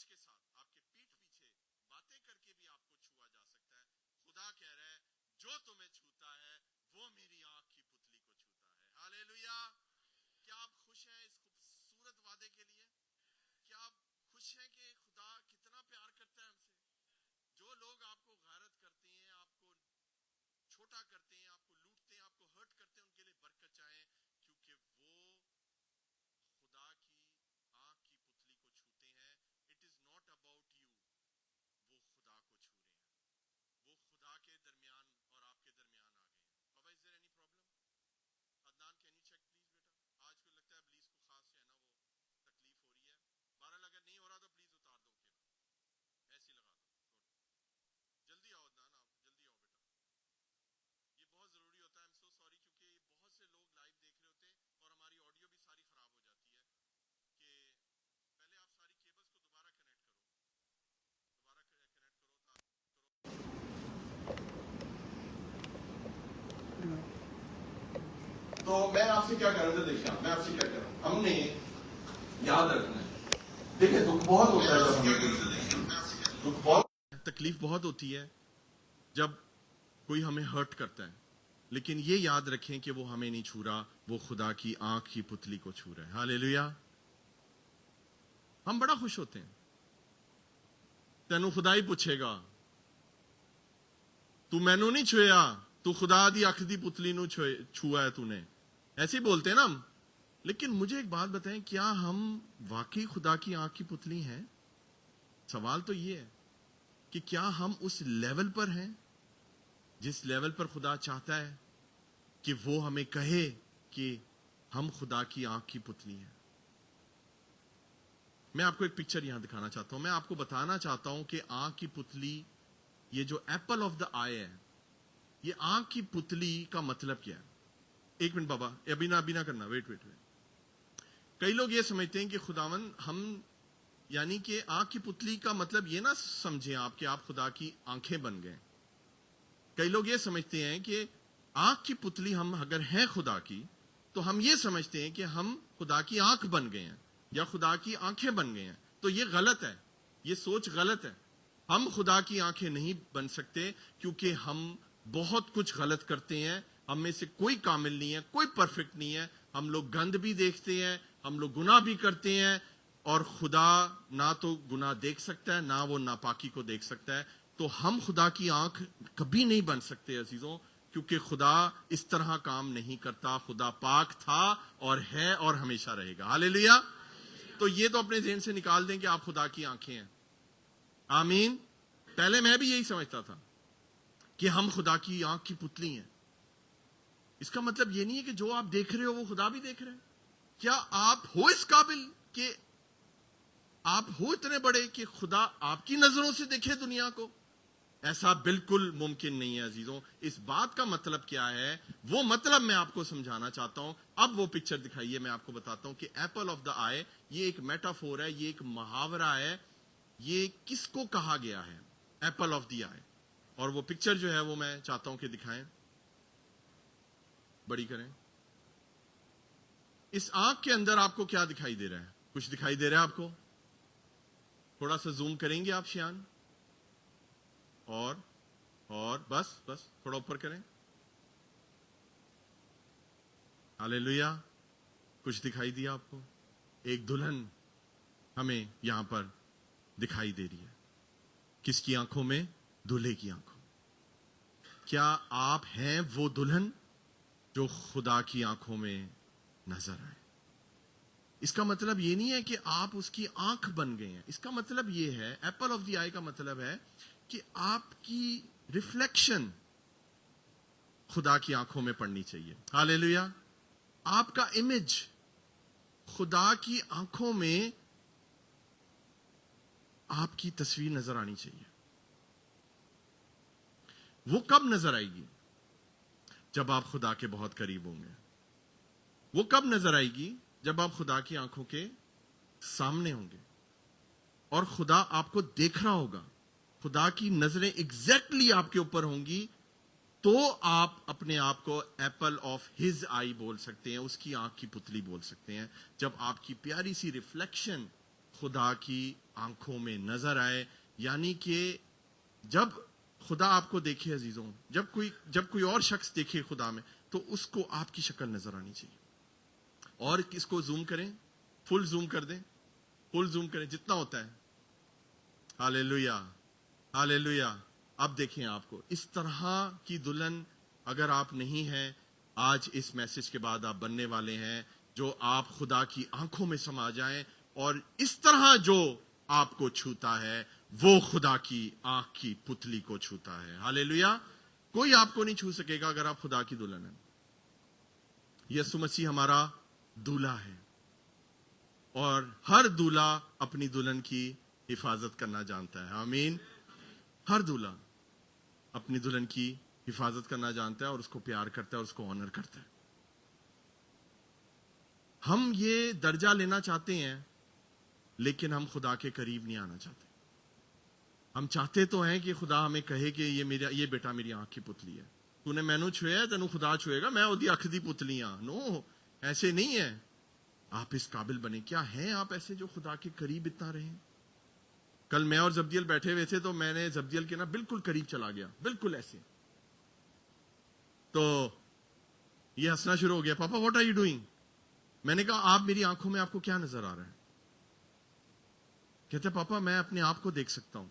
سوچ کے ساتھ آپ کے پیٹھ پیچھے باتیں کر کے بھی آپ کو چھوا جا سکتا ہے. خدا کہہ رہا ہے جو تمہیں چھوتا ہے وہ میری آنکھ کی پتلی کو چھوتا ہے. ہالےلویا. کیا آپ خوش ہیں اس خوبصورت وعدے کے لیے؟ کیا آپ خوش ہیں کہ خدا کتنا پیار کرتا ہے ہم سے؟ جو لوگ آپ کو غارت کرتے ہیں، آپ کو چھوٹا کرتے ہیں، آپ کو لوٹتے ہیں، آپ کو ہرٹ کرتے ہیں، ان کے لیے برکت چاہیں، کیونکہ وہ خدا کی آنکھ کی پتلی کو چھوتے ہیں. It is not about you, وہ خدا کو چھو رہے ہیں. وہ خدا کے درمیان اور آپ کے درمیان آ گئے ہیں. بابا is there any problem? Adnan can you check please بیٹا. آج کو لگتا ہے ابلیس کو خاص جو ہے نا وہ تکلیف ہو رہی ہے. بہرحال اگر نہیں ہو رہا تو پلیز اتار دو کہ ایسی لگا دو. جلدی آؤ عدنان، آپ جلدی آؤ بیٹا. یہ بہت ضروری ہوتا ہے. I'm so sorry کیونکہ بہت سے لوگ لائیو دیکھ رہے ہوتے ہیں اور ہماری آڈیو بھی ساری خراب ہو جاتی ہے. کہ پہلے آپ ساری کیبلز کو دوبارہ کنیکٹ کرو، دوبارہ کنیکٹ کرو تو میں آپ سے کیا کر رہا تھا. دیکھیں میں آپ سے کیا کر رہا ہوں، ہم نے یاد رکھنا ہے. دیکھیں دکھ بہت ہوتا ہے جب ہمیں دکھ بہت تکلیف بہت ہوتی ہے جب کوئی ہمیں ہرٹ کرتا ہے، لیکن یہ یاد رکھیں کہ وہ ہمیں نہیں چھو رہا، وہ خدا کی آنکھ کی پتلی کو چھو رہا ہے. ہالےلویا. ہم بڑا خوش ہوتے ہیں. تینوں خدا ہی پوچھے گا تو مینوں نہیں چھویا، تو خدا دی اکھ دی پتلی نو چھوا ہے تو نے. ایسے ہی بولتے ہیں نا ہم. لیکن مجھے ایک بات بتائیں، کیا ہم واقعی خدا کی آنکھ کی پتلی ہیں؟ سوال تو یہ ہے کہ کیا ہم اس لیول پر ہیں جس لیول پر خدا چاہتا ہے کہ وہ ہمیں کہے کہ ہم خدا کی آنکھ کی پتلی ہیں. میں آپ کو ایک پکچر یہاں دکھانا چاہتا ہوں. میں آپ کو بتانا چاہتا ہوں کہ آنکھ کی پتلی، یہ جو ایپل آف دا آئی ہے، یہ آنکھ کی پتلی کا مطلب کیا ہے؟ ایک منٹ بابا، ابھی نہ کرنا، ویٹ. کئی لوگ یہ سمجھتے ہیں کہ خداون ہم، یعنی کہ آنکھ کی پتلی کا مطلب یہ نہ سمجھیں آپ کہ آپ خدا کی آنکھیں بن گئے. کئی لوگ یہ سمجھتے ہیں کہ آنکھ کی پتلی ہم اگر ہیں خدا کی تو ہم یہ سمجھتے ہیں کہ ہم خدا کی آنکھ بن گئے ہیں یا خدا کی آنکھیں بن گئے ہیں. تو یہ غلط ہے، یہ سوچ غلط ہے. ہم خدا کی آنکھیں نہیں بن سکتے کیونکہ ہم بہت کچھ غلط کرتے ہیں. ہم میں سے کوئی کامل نہیں ہے، کوئی پرفیکٹ نہیں ہے. ہم لوگ گند بھی دیکھتے ہیں، ہم لوگ گناہ بھی کرتے ہیں، اور خدا نہ تو گناہ دیکھ سکتا ہے، نہ وہ ناپاکی کو دیکھ سکتا ہے. تو ہم خدا کی آنکھ کبھی نہیں بن سکتے عزیزوں، کیونکہ خدا اس طرح کام نہیں کرتا. خدا پاک تھا اور ہے اور ہمیشہ رہے گا. ہالےلویا. تو یہ تو اپنے ذہن سے نکال دیں کہ آپ خدا کی آنکھیں ہیں. آمین. پہلے میں بھی یہی سمجھتا تھا کہ ہم خدا کی آنکھ کی پتلی ہیں. اس کا مطلب یہ نہیں ہے کہ جو آپ دیکھ رہے ہو وہ خدا بھی دیکھ رہے ہیں. کیا آپ ہو اس قابل کہ آپ ہو اتنے بڑے کہ خدا آپ کی نظروں سے دیکھے دنیا کو؟ ایسا بالکل ممکن نہیں ہے عزیزوں. اس بات کا مطلب کیا ہے، وہ مطلب میں آپ کو سمجھانا چاہتا ہوں. اب وہ پکچر دکھائیے، میں آپ کو بتاتا ہوں کہ ایپل آف دا آئی یہ ایک میٹافور ہے، یہ ایک محاورہ ہے. یہ کس کو کہا گیا ہے؟ ایپل آف دی آئی. اور وہ پکچر جو ہے وہ میں چاہتا ہوں کہ دکھائیں، بڑی کریں. اس آنکھ کے اندر آپ کو کیا دکھائی دے رہا ہے؟ کچھ دکھائی دے رہا ہے آپ کو؟ تھوڑا سا زوم کریں گے آپ شیان؟ اور بس تھوڑا اوپر کریں. ہالےلویا. کچھ دکھائی دیا آپ کو؟ ایک دلہن ہمیں یہاں پر دکھائی دے رہی ہے. کس کی آنکھوں میں؟ دلہے کی آنکھوں. کیا آپ ہیں وہ دلہن جو خدا کی آنکھوں میں نظر آئے؟ اس کا مطلب یہ نہیں ہے کہ آپ اس کی آنکھ بن گئے ہیں. اس کا مطلب یہ ہے، ایپل آف دی آئی کا مطلب ہے کہ آپ کی ریفلیکشن خدا کی آنکھوں میں پڑنی چاہیے. ہالےلویا. آپ کا امیج خدا کی آنکھوں میں، آپ کی تصویر نظر آنی چاہیے. وہ کب نظر آئے گی؟ جب آپ خدا کے بہت قریب ہوں گے. وہ کب نظر آئے گی؟ جب آپ خدا کی آنکھوں کے سامنے ہوں گے اور خدا آپ کو دیکھ رہا ہوگا. خدا کی نظریں ایگزیکٹلی آپ کے اوپر ہوں گی، تو آپ اپنے آپ کو ایپل آف ہز آئی بول سکتے ہیں، اس کی آنکھ کی پتلی بول سکتے ہیں. جب آپ کی پیاری سی ریفلیکشن خدا کی آنکھوں میں نظر آئے. یعنی کہ جب خدا آپ کو دیکھے عزیزوں, جب کوئی اور شخص دیکھے خدا میں, تو اس کو آپ کی شکل نظر آنی چاہیے. اور اس کو زوم کریں, فل زوم کر دیں, فل زوم کریں جتنا ہوتا ہے. ہاللیلویا, ہاللیلویا. اب دیکھیں آپ کو اس طرح کی دلہن اگر آپ نہیں ہیں, آج اس میسج کے بعد آپ بننے والے ہیں, جو آپ خدا کی آنکھوں میں سما جائیں, اور اس طرح جو آپ کو چھوتا ہے وہ خدا کی آنکھ کی پتلی کو چھوتا ہے. ہاللیلویا. کوئی آپ کو نہیں چھو سکے گا اگر آپ خدا کی دلہن ہیں. یسوع مسیح ہمارا دولہا ہے, اور ہر دولہا اپنی دلہن کی حفاظت کرنا جانتا ہے. آمین. ہر دولہا اپنی دلہن کی حفاظت کرنا جانتا ہے, اور اس کو پیار کرتا ہے, اور اس کو آنر کرتا ہے. ہم یہ درجہ لینا چاہتے ہیں, لیکن ہم خدا کے قریب نہیں آنا چاہتے. ہم چاہتے تو ہیں کہ خدا ہمیں کہے کہ یہ بیٹا میری آنکھ کی پتلی ہے, تو نے مینو چھویا ہے, تینوں خدا چھوئے گا, میں وہ اکھ دی پتلی ہاں. نو, ایسے نہیں ہے. آپ اس قابل بنے. کیا ہیں آپ ایسے جو خدا کے قریب اتنا رہیں؟ کل میں اور زبدیل بیٹھے ہوئے تھے, تو میں نے زبدیل کے نا بالکل قریب چلا گیا, بالکل ایسے. تو یہ ہنسنا شروع ہو گیا, پاپا واٹ آر یو ڈوئنگ؟ میں نے کہا آپ میری آنکھوں میں آپ کو کیا نظر آ رہا ہے؟ کہتے پاپا میں اپنے آپ کو دیکھ سکتا ہوں.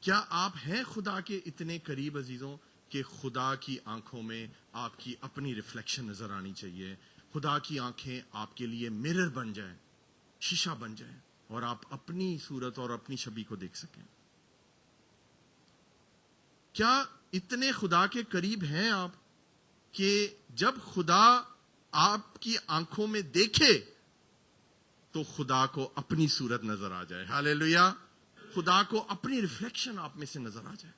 کیا آپ ہیں خدا کے اتنے قریب عزیزوں کہ خدا کی آنکھوں میں آپ کی اپنی ریفلیکشن نظر آنی چاہیے؟ خدا کی آنکھیں آپ کے لیے مرر بن جائیں, شیشہ بن جائیں, اور آپ اپنی صورت اور اپنی چھبی کو دیکھ سکیں. کیا اتنے خدا کے قریب ہیں آپ کہ جب خدا آپ کی آنکھوں میں دیکھے تو خدا کو اپنی صورت نظر آ جائے؟ ہاللیلویا. خدا کو اپنی ریفلیکشن آپ میں سے نظر آ جائے.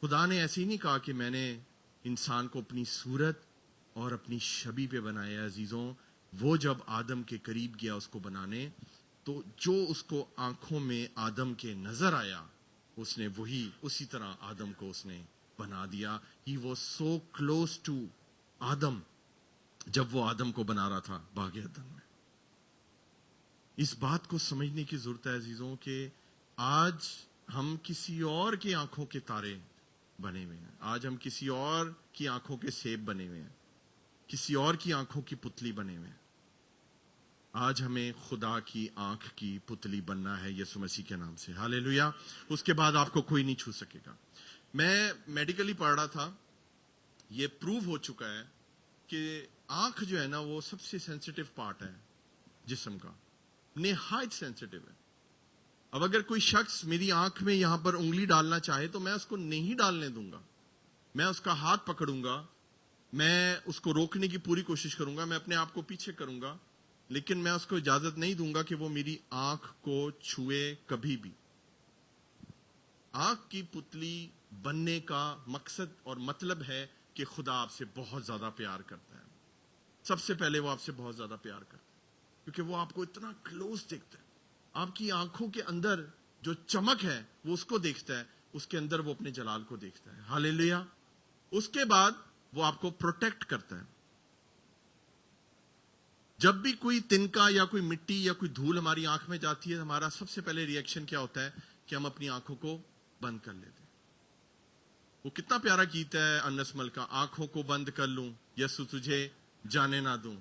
خدا نے ایسے ہی نہیں کہا کہ میں نے انسان کو اپنی صورت اور اپنی شبیہ پہ بنایا. عزیزوں, وہ جب آدم کے قریب گیا اس کو بنانے, تو جو اس کو آنکھوں میں آدم کے نظر آیا, اس نے وہی اسی طرح آدم کو اس نے بنا دیا. He was so close to آدم جب وہ آدم کو بنا رہا تھا باغ عدن میں. اس بات کو سمجھنے کی ضرورت ہے عزیزوں کہ آج ہم کسی اور کی آنکھوں کے تارے بنے ہوئے ہیں. آج ہم کسی اور کی آنکھوں کے سیب بنے ہوئے ہیں, کسی اور کی آنکھوں کی پتلی بنے ہوئے ہیں. آج ہمیں خدا کی آنکھ کی پتلی بننا ہے یسوع مسیح کے نام سے. ہاللیلویا. اس کے بعد آپ کو کوئی نہیں چھو سکے گا. میں میڈیکلی پڑھ رہا تھا, یہ پروو ہو چکا ہے کہ آنکھ جو ہے نا وہ سب سے سینسیٹیو پارٹ ہے جسم کا, نہایت سینسیٹیو ہے. اب اگر کوئی شخص میری آنکھ میں یہاں پر انگلی ڈالنا چاہے تو میں اس کو نہیں ڈالنے دوں گا. میں اس کا ہاتھ پکڑوں گا, میں اس کو روکنے کی پوری کوشش کروں گا, میں اپنے آپ کو پیچھے کروں گا, لیکن میں اس کو اجازت نہیں دوں گا کہ وہ میری آنکھ کو چھوئے کبھی بھی. آنکھ کی پتلی بننے کا مقصد اور مطلب ہے کہ خدا آپ سے بہت زیادہ پیار کرتا ہے. سب سے پہلے وہ آپ سے بہت زیادہ پیار کرتا ہے کیونکہ وہ آپ کو اتنا کلوز دیکھتا ہے. آپ کی آنکھوں کے اندر جو چمک ہے وہ اس کو دیکھتا ہے, اس کے اندر وہ اپنے جلال کو دیکھتا ہے. ہاللیلویا. اس کے بعد وہ آپ کو پروٹیکٹ کرتا ہے. جب بھی کوئی تنکا یا کوئی مٹی یا کوئی دھول ہماری آنکھ میں جاتی ہے, ہمارا سب سے پہلے ری ایکشن کیا ہوتا ہے کہ ہم اپنی آنکھوں کو بند کر لیتے ہیں. وہ کتنا پیارا گیت ہے انس مل کا, آنکھوں کو بند کر لوں یسوع تجھے جانے نہ دوں.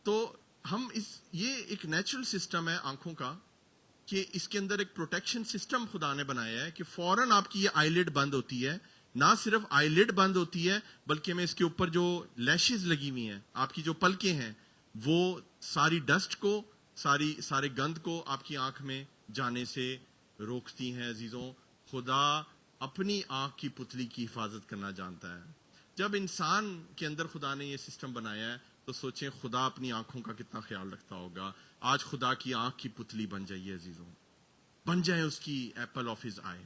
تو ہم یہ ایک نیچرل سسٹم ہے آنکھوں کا کہ اس کے اندر ایک پروٹیکشن سسٹم خدا نے بنایا ہے کہ فوراً آپ کی یہ آئی لڈ بند ہوتی ہے. نہ صرف آئی لڈ بند ہوتی ہے بلکہ میں اس کے اوپر جو لیشز لگی ہوئی ہیں, آپ کی جو پلکیں ہیں, وہ ساری ڈسٹ کو, سارے گند کو آپ کی آنکھ میں جانے سے روکتی ہیں. عزیزوں, خدا اپنی آنکھ کی پتلی کی حفاظت کرنا جانتا ہے. جب انسان کے اندر خدا نے یہ سسٹم بنایا ہے تو سوچیں خدا اپنی آنکھوں کا کتنا خیال رکھتا ہوگا. آج خدا کی آنکھ کی پتلی بن جائیے عزیزوں, بن جائے اس کی ایپل آف ہز آئی.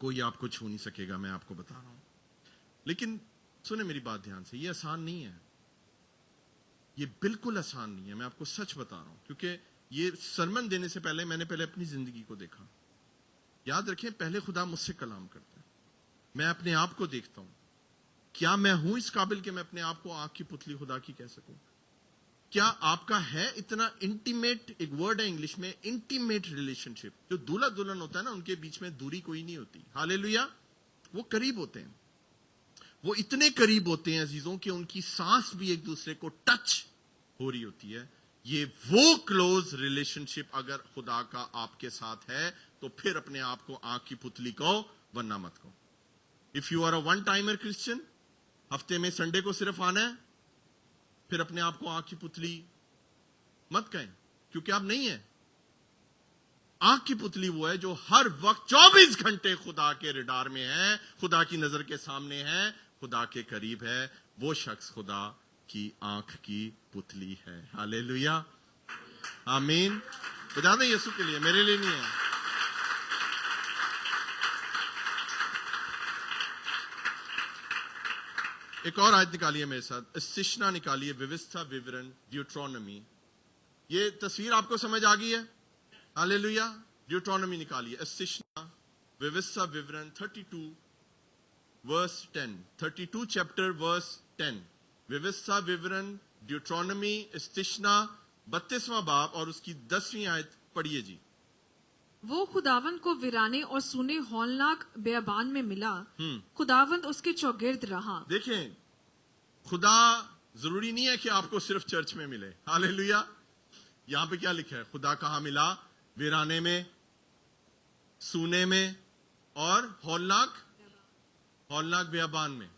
کوئی آپ کو چھو نہیں سکے گا, میں آپ کو بتا رہا ہوں. لیکن سنیں میری بات دھیان سے, یہ آسان نہیں ہے, یہ بالکل آسان نہیں ہے. میں آپ کو سچ بتا رہا ہوں کیونکہ یہ سرمن دینے سے پہلے میں نے اپنی زندگی کو دیکھا. یاد رکھیں, پہلے خدا مجھ سے کلام کرتا ہے, میں اپنے آپ کو دیکھتا ہوں. کیا میں ہوں اس قابل کہ میں اپنے آپ کو آنکھ کی پتلی خدا کی کہہ سکوں؟ کیا آپ کا ہے اتنا انٹیمیٹ، ایک ورڈ ہے انگلش میں انٹیمیٹ ریلیشن شپ، جو دولہا دلہن ہوتا ہے نا ان کے بیچ میں دوری کوئی نہیں ہوتی، ہاللیلویا، وہ قریب ہوتے ہیں، وہ اتنے قریب ہوتے ہیں عزیزوں کہ ان کی سانس بھی ایک دوسرے کو ٹچ ہو رہی ہوتی ہے. یہ وہ کلوز ریلیشن شپ اگر خدا کا آپ کے ساتھ ہے تو پھر اپنے آپ کو آنکھ کی پتلی کہو ورنہ مت کہو. If you are a one timer Christian, ہفتے میں سنڈے کو صرف آنا ہے، پھر اپنے آپ کو آنکھ کی پتلی مت کہیں، کیونکہ آپ نہیں ہیں. آنکھ کی پتلی وہ ہے جو ہر وقت 24 گھنٹے خدا کے ریڈار میں ہے، خدا کی نظر کے سامنے ہے، خدا کے قریب ہے. وہ شخص خدا کی آنکھ کی پتلی ہے. ہاللیلویا، آمین. بتا دیں یسوع کے لیے، میرے لیے نہیں ہے. ایک اور آیت نکالیے میرے ساتھ، استشنا نکالیے، ویوستھا وورن ڈیوٹرونومی. یہ تصویر آپ کو سمجھ آ گئی ہے؟ ہاللیلویا. ڈیوٹرونومی نکالیے، استشنا ویوستھا وورن 32 ورس 10، 32 چیپٹر ورس 10. ویوستھا وورن ڈیوٹرونومی استشنا 32واں باب اور اس کی 10ویں آیت پڑھیے جی. وہ خداوند کو ویرانے اور سونے ہولناک بیابان میں ملا، خداوند اس کے چوگرد رہا. دیکھیں، خدا ضروری نہیں ہے کہ آپ کو صرف چرچ میں ملے. ہاللیلویا. یہاں پہ کیا لکھا ہے؟ خدا کہاں ملا؟ ویرانے میں، سونے میں اور ہولناک بیابان میں.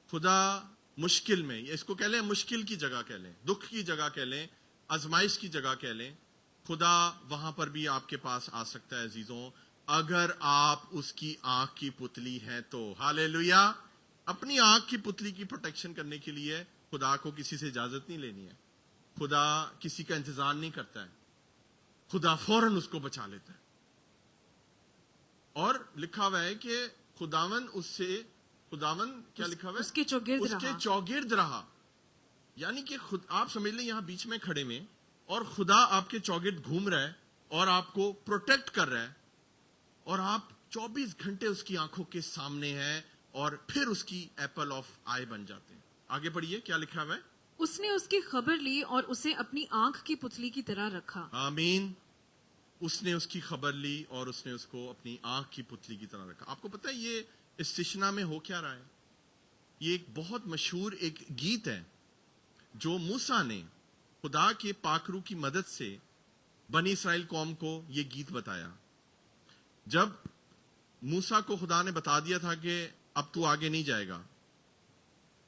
خدا مشکل میں، اس کو کہہ لیں مشکل کی جگہ کہہ لیں، دکھ کی جگہ کہہ لیں، آزمائش کی جگہ کہہ لیں، خدا وہاں پر بھی آپ کے پاس آ سکتا ہے عزیزوں، اگر آپ اس کی آنکھ کی پتلی ہیں تو. ہاللیلویا. اپنی آنکھ کی پتلی کی پروٹیکشن کرنے کے لیے خدا کو کسی سے اجازت نہیں لینی ہے. خدا کسی کا انتظار نہیں کرتا ہے، خدا فوراً اس کو بچا لیتا ہے. اور لکھا ہوا ہے کہ خداون کیا لکھا ہوا ہے؟ اس کے چوگرد رہا. یعنی کہ آپ سمجھ لیں یہاں بیچ میں کھڑے میں، اور خدا آپ کے چوگرد گھوم رہا ہے اور آپ کو پروٹیکٹ کر رہا ہے، اور آپ 24 گھنٹے اس کی آنکھوں کے سامنے ہیں، اور پھر اس کی ایپل آف آئی بن جاتے ہیں. آگے پڑھیے کیا لکھا ہوا ہے. اس نے اس کی خبر لی اور اسے اپنی آنکھ کی پتلی کی طرح رکھا. آمین. اس نے اس کی خبر لی اور اس نے اس کو اپنی آنکھ کی پتلی کی طرح رکھا. آپ کو پتہ ہے یہ استشنا میں ہو کیا رہا ہے؟ یہ ایک بہت مشہور ایک گیت ہے جو موسیٰ نے خدا کے پاک روح کی مدد سے بنی اسرائیل قوم کو یہ گیت بتایا. جب موسیٰ کو خدا نے بتا دیا تھا کہ اب تو آگے نہیں جائے گا،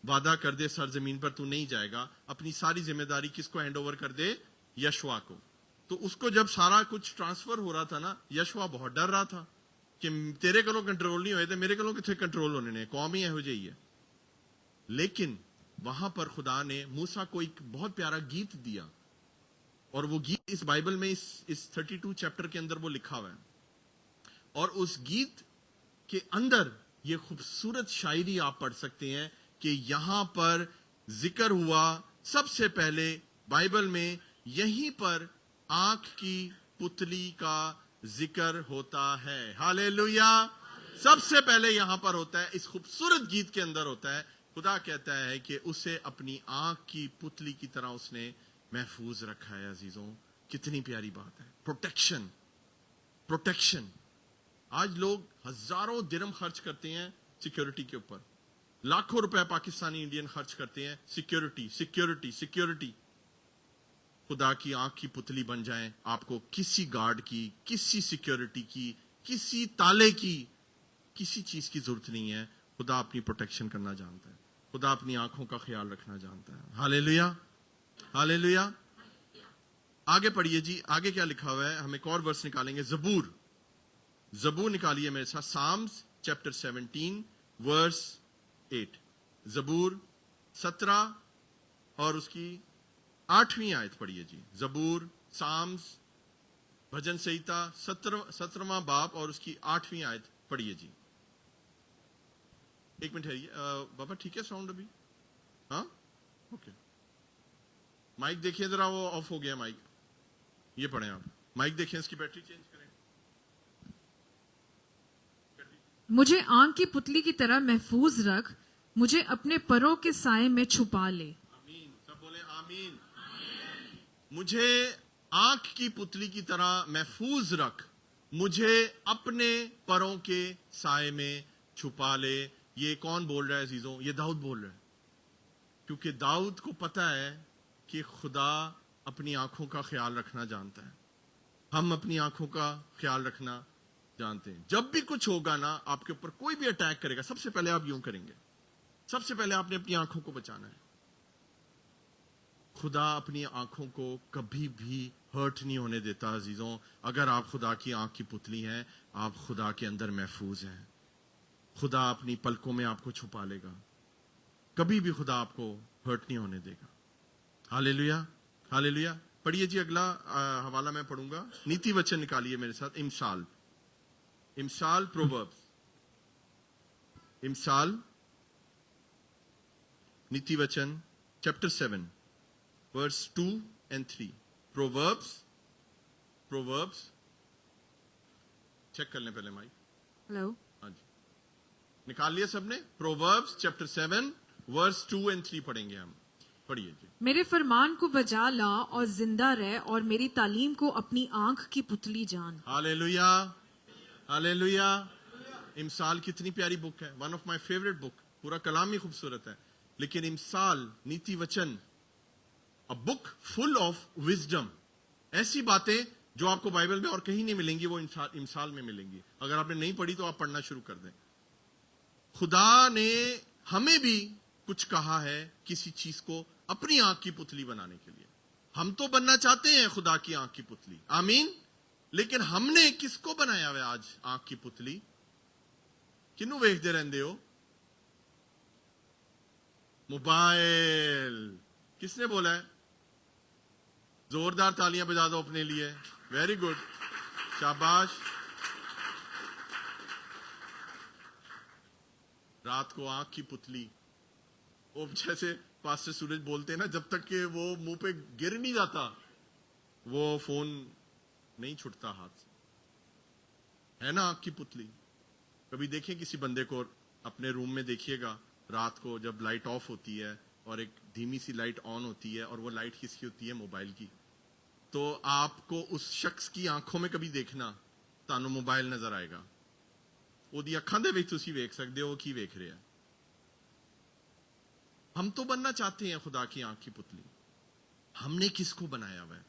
وعدہ کر دے سرزمین پر تو نہیں جائے گا، اپنی ساری ذمہ داری کس کو ہینڈ اوور کر دے؟ یشوا کو. تو اس کو جب سارا کچھ ٹرانسفر ہو رہا تھا نا، یشوا بہت ڈر رہا تھا کہ تیرے کلوں کنٹرول نہیں ہوئے تھے، میرے کلوں کتنے کنٹرول ہونے نے، قوم ہی یہو جہی ہے. لیکن وہاں پر خدا نے موسیٰ کو ایک بہت پیارا گیت دیا، اور وہ گیت اس بائبل میں اس 32 چیپٹر کے اندر وہ لکھا ہوا ہے. اور اس گیت کے اندر یہ خوبصورت شاعری آپ پڑھ سکتے ہیں کہ یہاں پر ذکر ہوا سب سے پہلے بائبل میں، یہیں پر آنکھ کی پتلی کا ذکر ہوتا ہے. ہاللیلویا. سب سے پہلے یہاں پر ہوتا ہے، اس خوبصورت گیت کے اندر ہوتا ہے. خدا کہتا ہے کہ اسے اپنی آنکھ کی پتلی کی طرح اس نے محفوظ رکھا ہے. عزیزوں، کتنی پیاری بات ہے. پروٹیکشن. آج لوگ ہزاروں درہم خرچ کرتے ہیں سیکیورٹی کے اوپر، لاکھوں روپے پاکستانی انڈین خرچ کرتے ہیں سیکیورٹی. خدا کی آنکھ کی پتلی بن جائیں، آپ کو کسی گارڈ کی، کسی سیکیورٹی کی، کسی تالے کی، کسی چیز کی ضرورت نہیں ہے. خدا اپنی پروٹیکشن کرنا جانتا ہے، خدا اپنی آنکھوں کا خیال رکھنا جانتا ہے. ہاللیلویا. ہاللیلویا. آگے پڑھیے جی، آگے کیا لکھا ہوا ہے؟ ہم ایک اور ورس نکالیں گے. زبور نکالیے میرے ساتھ. سامز چیپٹر 17 ورس 8. زبور 17 اور اس کی 8ویں آیت پڑھیے جی. زبور، سامز، بھجن سہیتا 17واں باب اور اس کی 8ویں آیت پڑھیے جی. ایک منٹ ہے بابا، ٹھیک ہے ساؤنڈ ابھی؟ ہاں اوکے. مائک دیکھیے ذرا، وہ آف ہو گیا مائک. یہ پڑھیں آپ. مائک دیکھیں، اس کی بیٹری چینج کریں. مجھے آنکھ کی پتلی کی طرح محفوظ رکھ، مجھے اپنے پروں کے سائے میں چھپا لے. آمین. سب بولیں بولیں آمین. مجھے آنکھ کی پتلی کی طرح محفوظ رکھ, مجھے اپنے پروں کے سائے میں چھپا لے. یہ کون بول رہا ہے عزیزوں؟ یہ داؤد بول رہا ہے, کیونکہ داؤد کو پتا ہے کہ خدا اپنی آنکھوں کا خیال رکھنا جانتا ہے. ہم اپنی آنکھوں کا خیال رکھنا جانتے ہیں. جب بھی کچھ ہوگا نا, آپ کے اوپر کوئی بھی اٹیک کرے گا, سب سے پہلے آپ یوں کریں گے, سب سے پہلے آپ نے اپنی آنکھوں کو بچانا ہے. خدا اپنی آنکھوں کو کبھی بھی ہرٹ نہیں ہونے دیتا عزیزوں. اگر آپ خدا کی آنکھ کی پتلی ہیں, آپ خدا کے اندر محفوظ ہیں. خدا اپنی پلکوں میں آپ کو چھپا لے گا, کبھی بھی خدا آپ کو ہرٹ نہیں ہونے دے گا. ہاللیلویا, ہاللیلویا. پڑھیے جی اگلا حوالہ میں پڑھوں گا. نیتی وچن نکالیے میرے ساتھ. امثال, امثال پرووربس, امثال نیتی وچن chapter 7 verse 2 and 3. Proverbs check کر لیں پہلے مائک. ہلو. ہاں جی, نکال لیا سب نے؟ Proverbs chapter 7 verse 2 and 3 پڑھیں گے ہم. پڑھیے جی. میرے فرمان کو بجا لا اور زندہ رہ, اور میری تعلیم کو اپنی آنکھ کی پتلی جان. ہاللیلویا, ہاللیلویا. امثال کتنی پیاری بک ہے, ون آف مائی فیوریٹ بک. پورا کلام ہی خوبصورت ہے, لیکن امثال نیتی وچن, a book full of wisdom. ایسی باتیں جو آپ کو بائبل میں اور کہیں نہیں ملیں گی, وہ امثال میں ملیں گی. اگر آپ نے نہیں پڑھی تو آپ پڑھنا شروع کر دیں. خدا نے ہمیں بھی کچھ کہا ہے کسی چیز کو اپنی آنکھ کی پتلی بنانے کے لیے. ہم تو بننا چاہتے ہیں خدا کی آنکھ کی پتلی, آمین. لیکن ہم نے کس کو بنایا ہوا ہے آج آنکھ کی پتلی؟ کنوں ویکھدے رہندے ہو؟ موبائل. کس نے بولا ہے؟ زوردار تالیاں بجا دو اپنے لیے. ویری گڈ, شاباش. رات کو آنکھ کی پتلی, وہ جیسے پاسٹر سورج بولتے ہیں نا, جب تک کہ وہ منہ پہ گر نہیں جاتا وہ فون نہیں چھٹتا ہاتھ سے, ہے نا آنکھ کی پتلی. کبھی دیکھیں کسی بندے کو اپنے روم میں, دیکھیے گا رات کو جب لائٹ آف ہوتی ہے اور ایک دھیمی سی لائٹ آن ہوتی ہے, اور وہ لائٹ کس کی ہوتی ہے؟ موبائل کی. تو آپ کو اس شخص کی آنکھوں میں کبھی دیکھنا, تانوں موبائل نظر آئے گا. ਉਹਦੀ ਅੱਖਾਂ ਦੇ ਵਿੱਚ ਤੁਸੀਂ ਵੇਖ ਸਕਦੇ ਹੋ ਕੀ ਵੇਖ ਰਿਹਾ. ہم تو بننا چاہتے ہیں خدا کی آنکھ کی پتلی. ہم نے کس کو بنایا ہوا ہے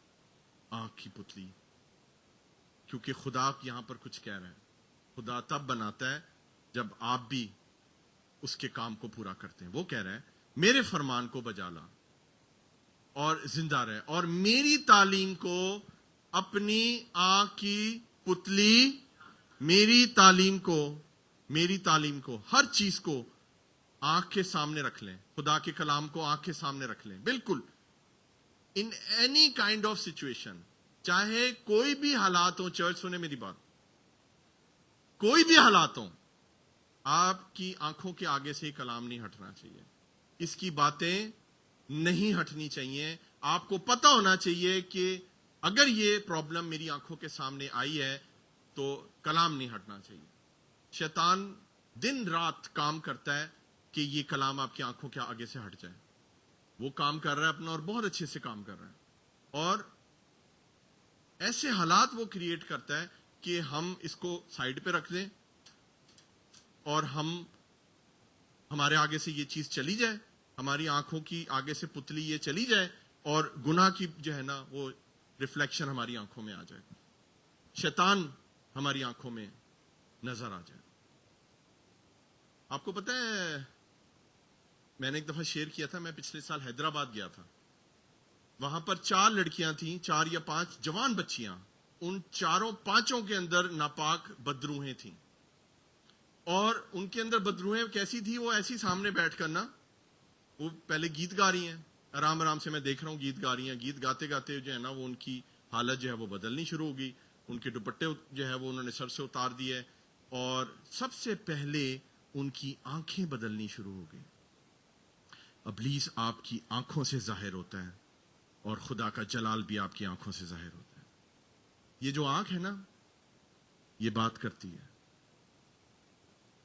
آنکھ کی پتلی؟ کیونکہ خدا یہاں پر کچھ کہہ رہا ہے. خدا تب بناتا ہے جب آپ بھی اس کے کام کو پورا کرتے ہیں. وہ کہہ رہا ہے میرے فرمان کو بجا لا اور زندہ رہے, اور میری تعلیم کو اپنی آنکھ کی پتلی, میری تعلیم کو ہر چیز کو آنکھ کے سامنے رکھ لیں. خدا کے کلام کو آنکھ کے سامنے رکھ لیں. بالکل in any kind of situation, چاہے کوئی بھی حالات ہوں. چرچ سنے میری بات, کوئی بھی حالات ہوں, آپ کی آنکھوں کے آگے سے ہی کلام نہیں ہٹنا چاہیے. اس کی باتیں نہیں ہٹنی چاہیے. آپ کو پتا ہونا چاہیے کہ اگر یہ پرابلم میری آنکھوں کے سامنے آئی ہے تو کلام نہیں ہٹنا چاہیے. شیطان دن رات کام کرتا ہے کہ یہ کلام آپ کی آنکھوں کے آگے سے ہٹ جائے. وہ کام کر رہا ہے اپنا, اور بہت اچھے سے کام کر رہا ہے, اور ایسے حالات وہ کریٹ کرتا ہے کہ ہم اس کو سائڈ پہ رکھ دیں اور ہمارے آگے سے یہ چیز چلی جائے, ہماری آنکھوں کی آگے سے پتلی یہ چلی جائے, اور گناہ کی جو ہے نا وہ ریفلیکشن ہماری آنکھوں میں آ جائے, شیطان ہماری آنکھوں میں نظر آ جائے. آپ کو پتہ ہے میں نے ایک دفعہ شیئر کیا تھا, میں پچھلے سال حیدرآباد گیا تھا. وہاں پر 4 لڑکیاں تھیں, 4 یا 5 جوان بچیاں. ان 4-5 کے اندر ناپاک بدروہیں تھیں, اور ان کے اندر بدروہیں کیسی تھی؟ وہ ایسی سامنے بیٹھ کر نا, وہ پہلے گیت گا رہی ہیں, آرام آرام سے میں دیکھ رہا ہوں گیت گا رہی ہیں. گیت گاتے گاتے جو ہے نا وہ ان کی حالت جو ہے وہ بدلنی شروع ہو گئی. ان کے دوپٹے جو ہے وہ انہوں نے سر سے اتار دیے, اور سب سے پہلے ان کی آنکھیں بدلنی شروع ہو گئی. ابلیس آپ کی آنکھوں سے ظاہر ہوتا ہے, اور خدا کا جلال بھی آپ کی آنکھوں سے ظاہر ہوتا ہے. یہ جو آنکھ ہے نا, یہ بات کرتی ہے.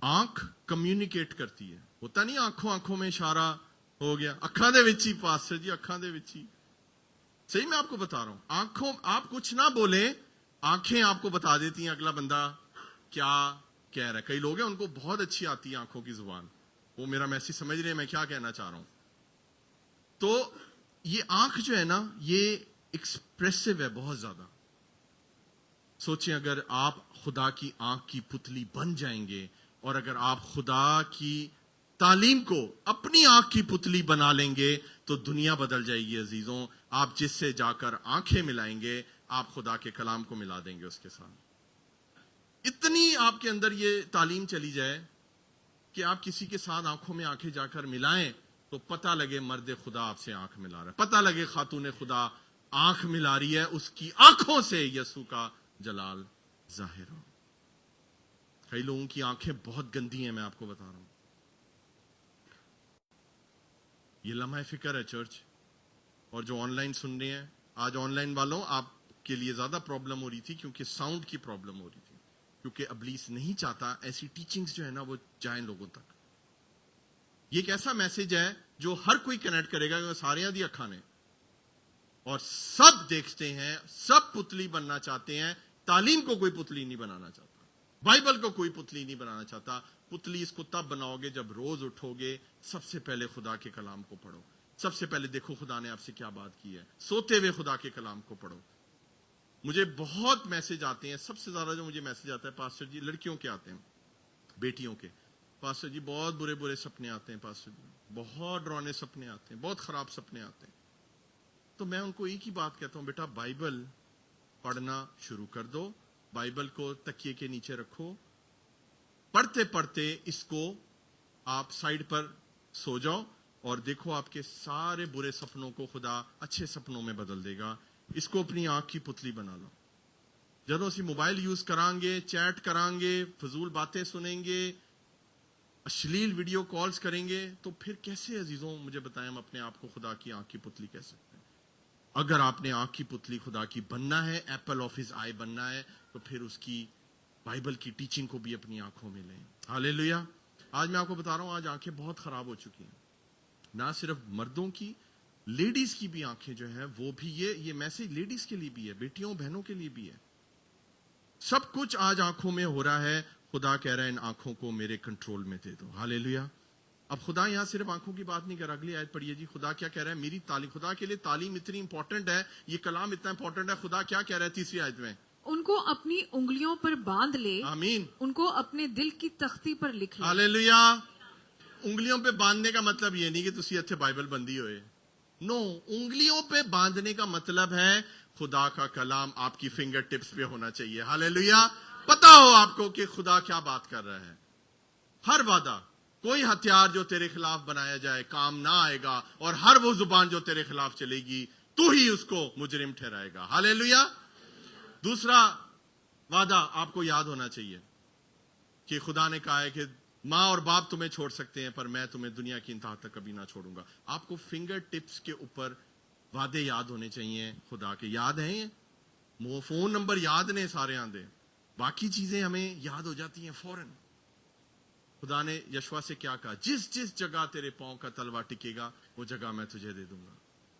آنکھ کمیونیکیٹ کرتی ہے. ہوتا نہیں آنکھوں میں اشارہ ہو گیا اکھاں دے وچ ہی پاسٹر جی اکھاں دے وچ ہی صحیح میں آپ کو بتا رہا ہوں آنکھوں آپ کچھ نہ بولیں آنکھیں آپ کو بتا دیتی ہیں اگلا بندہ کیا کہہ رہا ہے کئی لوگ ہیں ان کو بہت اچھی آتی ہے آنکھوں کی زبان وہ میرا میسج سمجھ رہے ہیں میں کیا کہنا چاہ رہا ہوں تو یہ آنکھ جو ہے نا یہ ایکسپریسو ہے بہت زیادہ سوچیں اگر آپ خدا کی آنکھ کی پتلی بن جائیں گے اور اگر آپ خدا کی تعلیم کو اپنی آنکھ کی پتلی بنا لیں گے تو دنیا بدل جائے گی عزیزوں آپ جس سے جا کر آنکھیں ملائیں گے آپ خدا کے کلام کو ملا دیں گے اس کے ساتھ اتنی آپ کے اندر یہ تعلیم چلی جائے کہ آپ کسی کے ساتھ آنکھوں میں آنکھیں جا کر ملائیں تو پتہ لگے مرد خدا آپ سے آنکھ ملا رہا ہے پتہ لگے خاتون خدا آنکھ ملا رہی ہے اس کی آنکھوں سے یسوع کا جلال ظاہر ہو کئی لوگوں کی آنکھیں بہت گندی ہیں میں آپ کو بتا رہا ہوں یہ لمحہ فکر ہے چرچ اور جو آن لائن سن رہے ہیں آج آن لائن والوں آپ کے لیے زیادہ پرابلم ہو رہی تھی کیونکہ ساؤنڈ کی پرابلم ہو رہی تھی کیونکہ ابلیس نہیں چاہتا ایسی ٹیچنگز جو ہے نا وہ جائیں لوگوں تک یہ ایک ایسا میسج ہے جو ہر کوئی کنیکٹ کرے گا کیونکہ سارے دی اکھاں نے اور سب دیکھتے ہیں سب پتلی بننا چاہتے ہیں تعلیم کو کوئی پتلی نہیں بنانا چاہتا بائبل کو کوئی پتلی نہیں بنانا چاہتا پتلی اس کو تب بناؤ گے جب روز اٹھو گے سب سے پہلے خدا کے کلام کو پڑھو سب سے پہلے دیکھو خدا نے آپ سے کیا بات کی ہے سوتے ہوئے خدا کے کلام کو پڑھو مجھے بہت میسج آتے ہیں سب سے زیادہ جو مجھے میسج آتا ہے پاسٹر جی لڑکیوں کے آتے ہیں بیٹیوں کے پاسٹر جی بہت برے برے سپنے آتے ہیں پاسٹر جی بہت ڈرانے سپنے آتے ہیں بہت خراب سپنے آتے ہیں تو میں ان کو ایک ہی بات کہتا ہوں بیٹا بائبل پڑھنا شروع کر دو بائبل کو تکیے کے نیچے رکھو پڑھتے پڑھتے اس کو آپ سائڈ پر سو جاؤ اور دیکھو آپ کے سارے برے سپنوں کو خدا اچھے سپنوں میں بدل دے گا اس کو اپنی آنکھ کی پتلی بنا لو جدوں اسی موبائل یوز کران گے چیٹ کران گے فضول باتیں سنیں گے اشلیل ویڈیو کالز کریں گے تو پھر کیسے عزیزوں مجھے بتائیں ہم اپنے آپ کو خدا کی آنکھ کی پتلی کہہ سکتے ہیں اگر آپ نے آنکھ کی پتلی خدا کی بننا ہے ایپل آف ہز آئی بننا ہے تو پھر اس کی بائبل کی ٹیچنگ کو بھی اپنی آنکھوں میں لیں ہاللیلویا آج میں آپ کو بتا رہا ہوں آج آنکھیں بہت خراب ہو چکی ہیں نہ صرف مردوں کی لیڈیز کی بھی آنکھیں جو ہیں وہ بھی یہ میسج لیڈیز کے لیے بھی ہے بیٹیوں بہنوں کے لیے بھی ہے سب کچھ آج آنکھوں میں ہو رہا ہے خدا کہہ رہا ہے ان آنکھوں کو میرے کنٹرول میں دے دو ہاللیلویا اب خدا یہاں صرف آنکھوں کی بات نہیں کر رہا اگلی آیت پڑھیے جی خدا کیا کہہ رہا ہے میری تعلیم خدا کے لیے تعلیم اتنی امپورٹنٹ ہے یہ کلام اتنا امپورٹنٹ ہے خدا کیا کہہ رہا ہے تیسری آیت میں ان کو اپنی انگلیوں پر باندھ لے آمین ان کو اپنے دل کی تختی پر لکھ لے ہاللیلویا انگلیوں پہ باندھنے کا مطلب یہ نہیں کہ تسی اتھے بائبل بندی ہوئے نو انگلیوں پہ باندھنے کا مطلب ہے خدا کا کلام آپ کی فنگر ٹپس پہ ہونا چاہیے ہاللیلویا پتا ہو آپ کو کہ خدا کیا بات کر رہا ہے ہر وعدہ کوئی ہتھیار جو تیرے خلاف بنایا جائے کام نہ آئے گا اور ہر وہ زبان جو تیرے خلاف چلے گی تو ہی اس کو مجرم ٹھہرائے گا ہاللیلویا دوسرا وعدہ آپ کو یاد ہونا چاہیے کہ خدا نے کہا ہے کہ ماں اور باپ تمہیں چھوڑ سکتے ہیں پر میں تمہیں دنیا کی انتہا تک کبھی نہ چھوڑوں گا آپ کو فنگر ٹپس کے اوپر وعدے یاد ہونے چاہیے خدا کے یاد ہیں فون نمبر یاد نے سارے آندے باقی چیزیں ہمیں یاد ہو جاتی ہیں فوراً خدا نے یشوا سے کیا کہا جس جس جگہ تیرے پاؤں کا تلوا ٹکے گا وہ جگہ میں تجھے دے دوں گا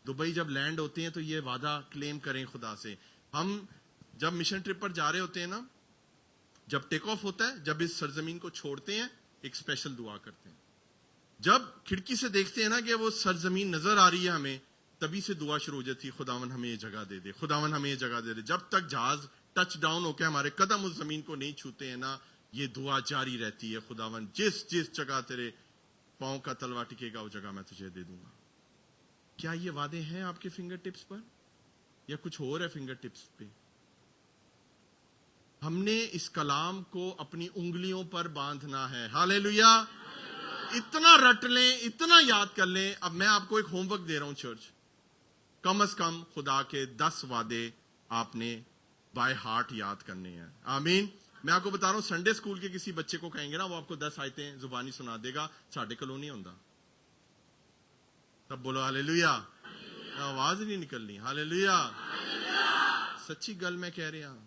دبئی جب لینڈ ہوتے ہیں تو یہ وعدہ کلیم کریں خدا سے ہم جب مشن ٹرپ پر جا رہے ہوتے ہیں نا جب ٹیک آف ہوتا ہے جب اس سرزمین کو چھوڑتے ہیں ایک اسپیشل دعا کرتے ہیں جب کھڑکی سے دیکھتے ہیں نا کہ وہ سرزمین نظر آ رہی ہے ہمیں تبھی سے دعا شروع ہو جاتی ہے خداون ہمیں یہ جگہ دے دے خداون ہمیں یہ جگہ دے دے جب تک جہاز ٹچ ڈاؤن ہو کے ہمارے قدم اس زمین کو نہیں چھوتے ہیں نا یہ دعا جاری رہتی ہے خداون جس جس جگہ تیرے پاؤں کا تلوا ٹکے گا وہ جگہ میں تجھے دے دوں گا کیا یہ وعدے ہیں آپ کے فنگر ٹپس پر یا کچھ اور ہے فنگر ٹپس پہ ہم نے اس کلام کو اپنی انگلیوں پر باندھنا ہے ہاللیلویا اتنا رٹ لیں اتنا یاد کر لیں اب میں آپ کو ایک ہوم ورک دے رہا ہوں چرچ کم از کم خدا کے 10 وعدے آپ نے بائی ہارٹ یاد کرنے ہیں آمین میں آپ کو بتا رہا ہوں سنڈے اسکول کے کسی بچے کو کہیں گے نا وہ آپ کو 10 آیتیں زبانی سنا دے گا ساڑھے کلو نہیں ہوتا تب بولو ہاللیلویا آواز نہیں نکلنی ہاللیلویا سچی گل میں کہہ رہا ہوں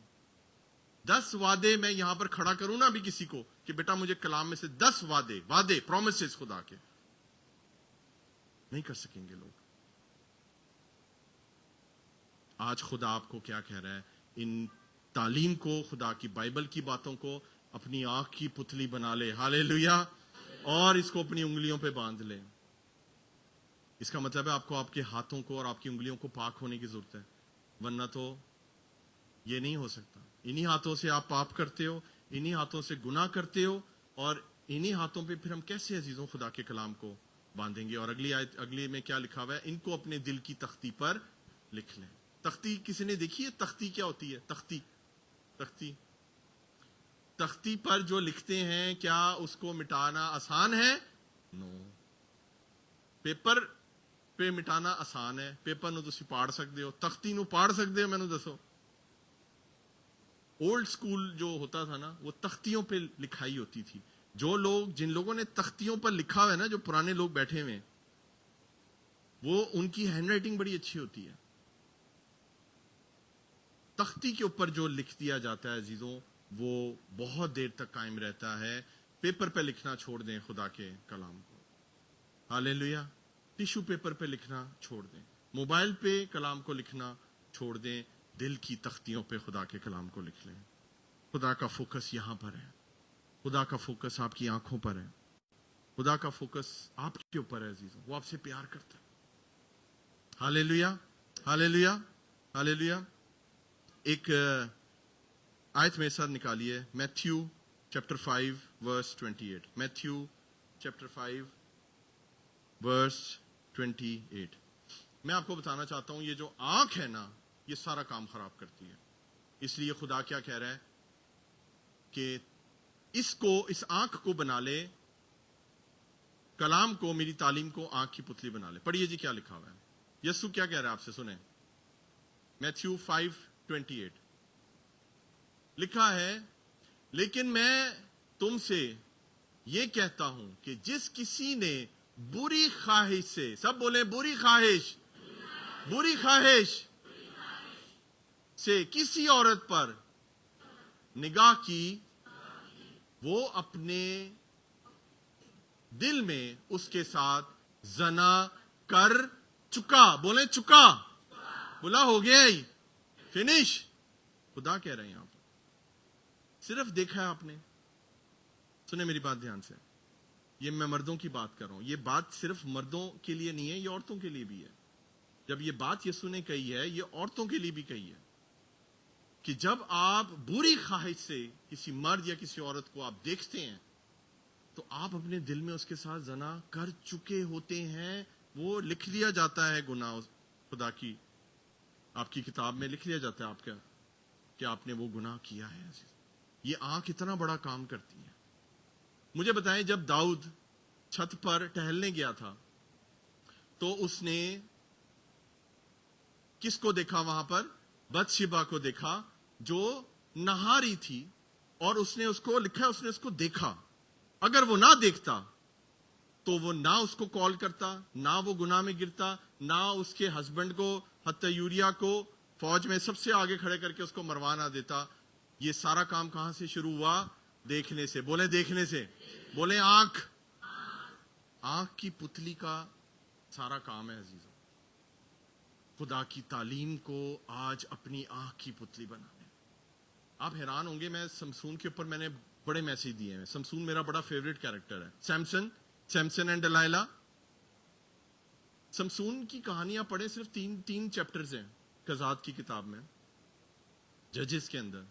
10 وعدے میں یہاں پر کھڑا کروں نا ابھی کسی کو کہ بیٹا مجھے کلام میں سے 10 وعدے پرومسز خدا کے نہیں کر سکیں گے لوگ. آج خدا آپ کو کیا کہہ رہا ہے؟ ان تعلیم کو، خدا کی بائبل کی باتوں کو اپنی آنکھ کی پتلی بنا لے. ہالےلویا. اور اس کو اپنی انگلیوں پہ باندھ لے. اس کا مطلب ہے آپ کو آپ کے ہاتھوں کو اور آپ کی انگلیوں کو پاک ہونے کی ضرورت ہے، ورنہ تو یہ نہیں ہو سکتا. انہی ہاتھوں سے آپ پاپ کرتے ہو، انہی ہاتھوں سے گناہ کرتے ہو، اور انہی ہاتھوں پہ پھر ہم کیسے عزیزوں خدا کے کلام کو باندھیں گے؟ اور اگلی میں کیا لکھا ہوا ہے؟ ان کو اپنے دل کی تختی پر لکھ لیں. تختی کسی نے دیکھی ہے؟ تختی کیا ہوتی ہے؟ تختی پر جو لکھتے ہیں، کیا اس کو مٹانا آسان ہے؟ نو. پیپر پہ مٹانا آسان ہے. پیپر نو تسی پاڑ سکتے ہو، تختی نو پاڑ سکتے ہو؟ مینوں دسو. اولڈ سکول جو ہوتا تھا نا، وہ تختیوں پہ لکھائی ہوتی تھی. جن لوگوں نے تختیوں پر لکھا ہوا ہے نا، جو پرانے لوگ بیٹھے ہوئے، وہ ان کی ہینڈ رائٹنگ بڑی اچھی ہوتی ہے. تختی کے اوپر جو لکھ دیا جاتا ہے عزیزوں، وہ بہت دیر تک قائم رہتا ہے. پیپر پہ لکھنا چھوڑ دیں خدا کے کلام کو. ہالےلویا. ٹیشو پیپر پہ لکھنا چھوڑ دیں. موبائل پہ کلام کو لکھنا چھوڑ دیں. دل کی تختیوں پہ خدا کے کلام کو لکھ لیں. خدا کا فوکس یہاں پر ہے. خدا کا فوکس آپ کی آنکھوں پر ہے. خدا کا فوکس آپ کے اوپر ہے عزیزوں. وہ آپ سے پیار کرتا ہے. ہالےلویا. ہالےلویا. ہالےلویا. ایک آیت میرے ساتھ نکالیے، میتھیو چیپٹر 5 ورس 28. میتھیو چیپٹر 5 ورس 28. میں آپ کو بتانا چاہتا ہوں، یہ جو آنکھ ہے نا، یہ سارا کام خراب کرتی ہے. اس لیے خدا کیا کہہ رہا ہے کہ اس آنکھ کو بنا لے، کلام کو، میری تعلیم کو آنکھ کی پتلی بنا لے. پڑھیے جی کیا لکھا ہوا ہے. یسوع کیا کہہ رہا ہے آپ سے، سنیں. میتھیو 5:28 لکھا ہے، لیکن میں تم سے یہ کہتا ہوں کہ جس کسی نے بری خواہش سے، سب بولیں بری خواہش سے کسی عورت پر نگاہ کی، وہ اپنے دل میں اس کے ساتھ زنا کر چکا. بولیں چکا. بولا ہو گیا ہی، فنش. خدا کہہ رہے ہیں یہاں پر صرف دیکھا ہے آپ نے. سنیں میری بات دھیان سے. یہ میں مردوں کی بات کر رہا ہوں. یہ بات صرف مردوں کے لیے نہیں ہے، یہ عورتوں کے لیے بھی ہے. جب یہ بات یسوع نے کہی ہے، یہ عورتوں کے لیے بھی کہی ہے کہ جب آپ بری خواہش سے کسی مرد یا کسی عورت کو آپ دیکھتے ہیں، تو آپ اپنے دل میں اس کے ساتھ زنا کر چکے ہوتے ہیں. وہ لکھ لیا جاتا ہے گناہ. خدا کی آپ کی کتاب میں لکھ لیا جاتا ہے آپ کا کہ آپ نے وہ گناہ کیا ہے. یہ آنکھ اتنا بڑا کام کرتی ہے. مجھے بتائیں، جب داؤد چھت پر ٹہلنے گیا تھا تو اس نے کس کو دیکھا وہاں پر؟ بت شیبہ کو دیکھا جو نہا رہی تھی، اور اس نے اس کو لکھا ہے، اس نے اس کو دیکھا. اگر وہ نہ دیکھتا تو وہ نہ اس کو کال کرتا، نہ وہ گناہ میں گرتا، نہ اس کے ہسبینڈ کو، حتی یوریا کو فوج میں سب سے آگے کھڑے کر کے اس کو مروا نہ دیتا. یہ سارا کام کہاں سے شروع ہوا؟ دیکھنے سے. بولیں دیکھنے سے. بولیں آنکھ کی پتلی کا سارا کام ہے عزیزوں. خدا کی تعلیم کو آج اپنی آنکھ کی پتلی بنانے. آپ حیران ہوں گے، میں سمسون کے اوپر میں نے بڑے میسج دیے ہیں. سمسون میرا بڑا فیوریٹ کیریکٹر ہے. سیمسن اینڈ ڈلائلا. سمسون کی کہانیاں پڑھیں، صرف تین چیپٹرز ہیں قضات کی کتاب میں، ججز کے اندر.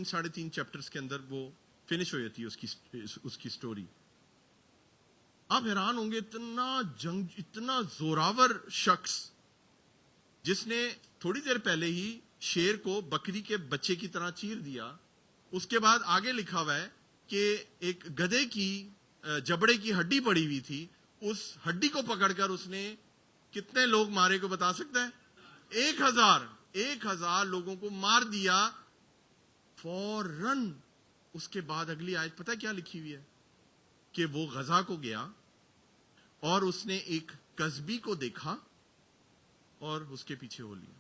ساڑھے تین چیپٹرز کے اندر وہ فنش ہو جاتی ہے اس کی سٹوری. آپ حیران ہوں گے، اتنا زوراور شخص جس نے تھوڑی دیر پہلے ہی شیر کو بکری کے بچے کی طرح چیر دیا. اس کے بعد آگے لکھا ہوا ہے کہ ایک گدھے کی جبڑے کی ہڈی پڑی ہوئی تھی، اس ہڈی کو پکڑ کر اس نے کتنے لوگ مارے کو بتا سکتا ہے؟ 1000 لوگوں کو مار دیا فوراً. اس کے بعد اگلی آیت پتہ کیا لکھی ہوئی ہے؟ کہ وہ غزہ کو گیا اور اس نے ایک قصبی کو دیکھا اور اس کے پیچھے ہو لیا.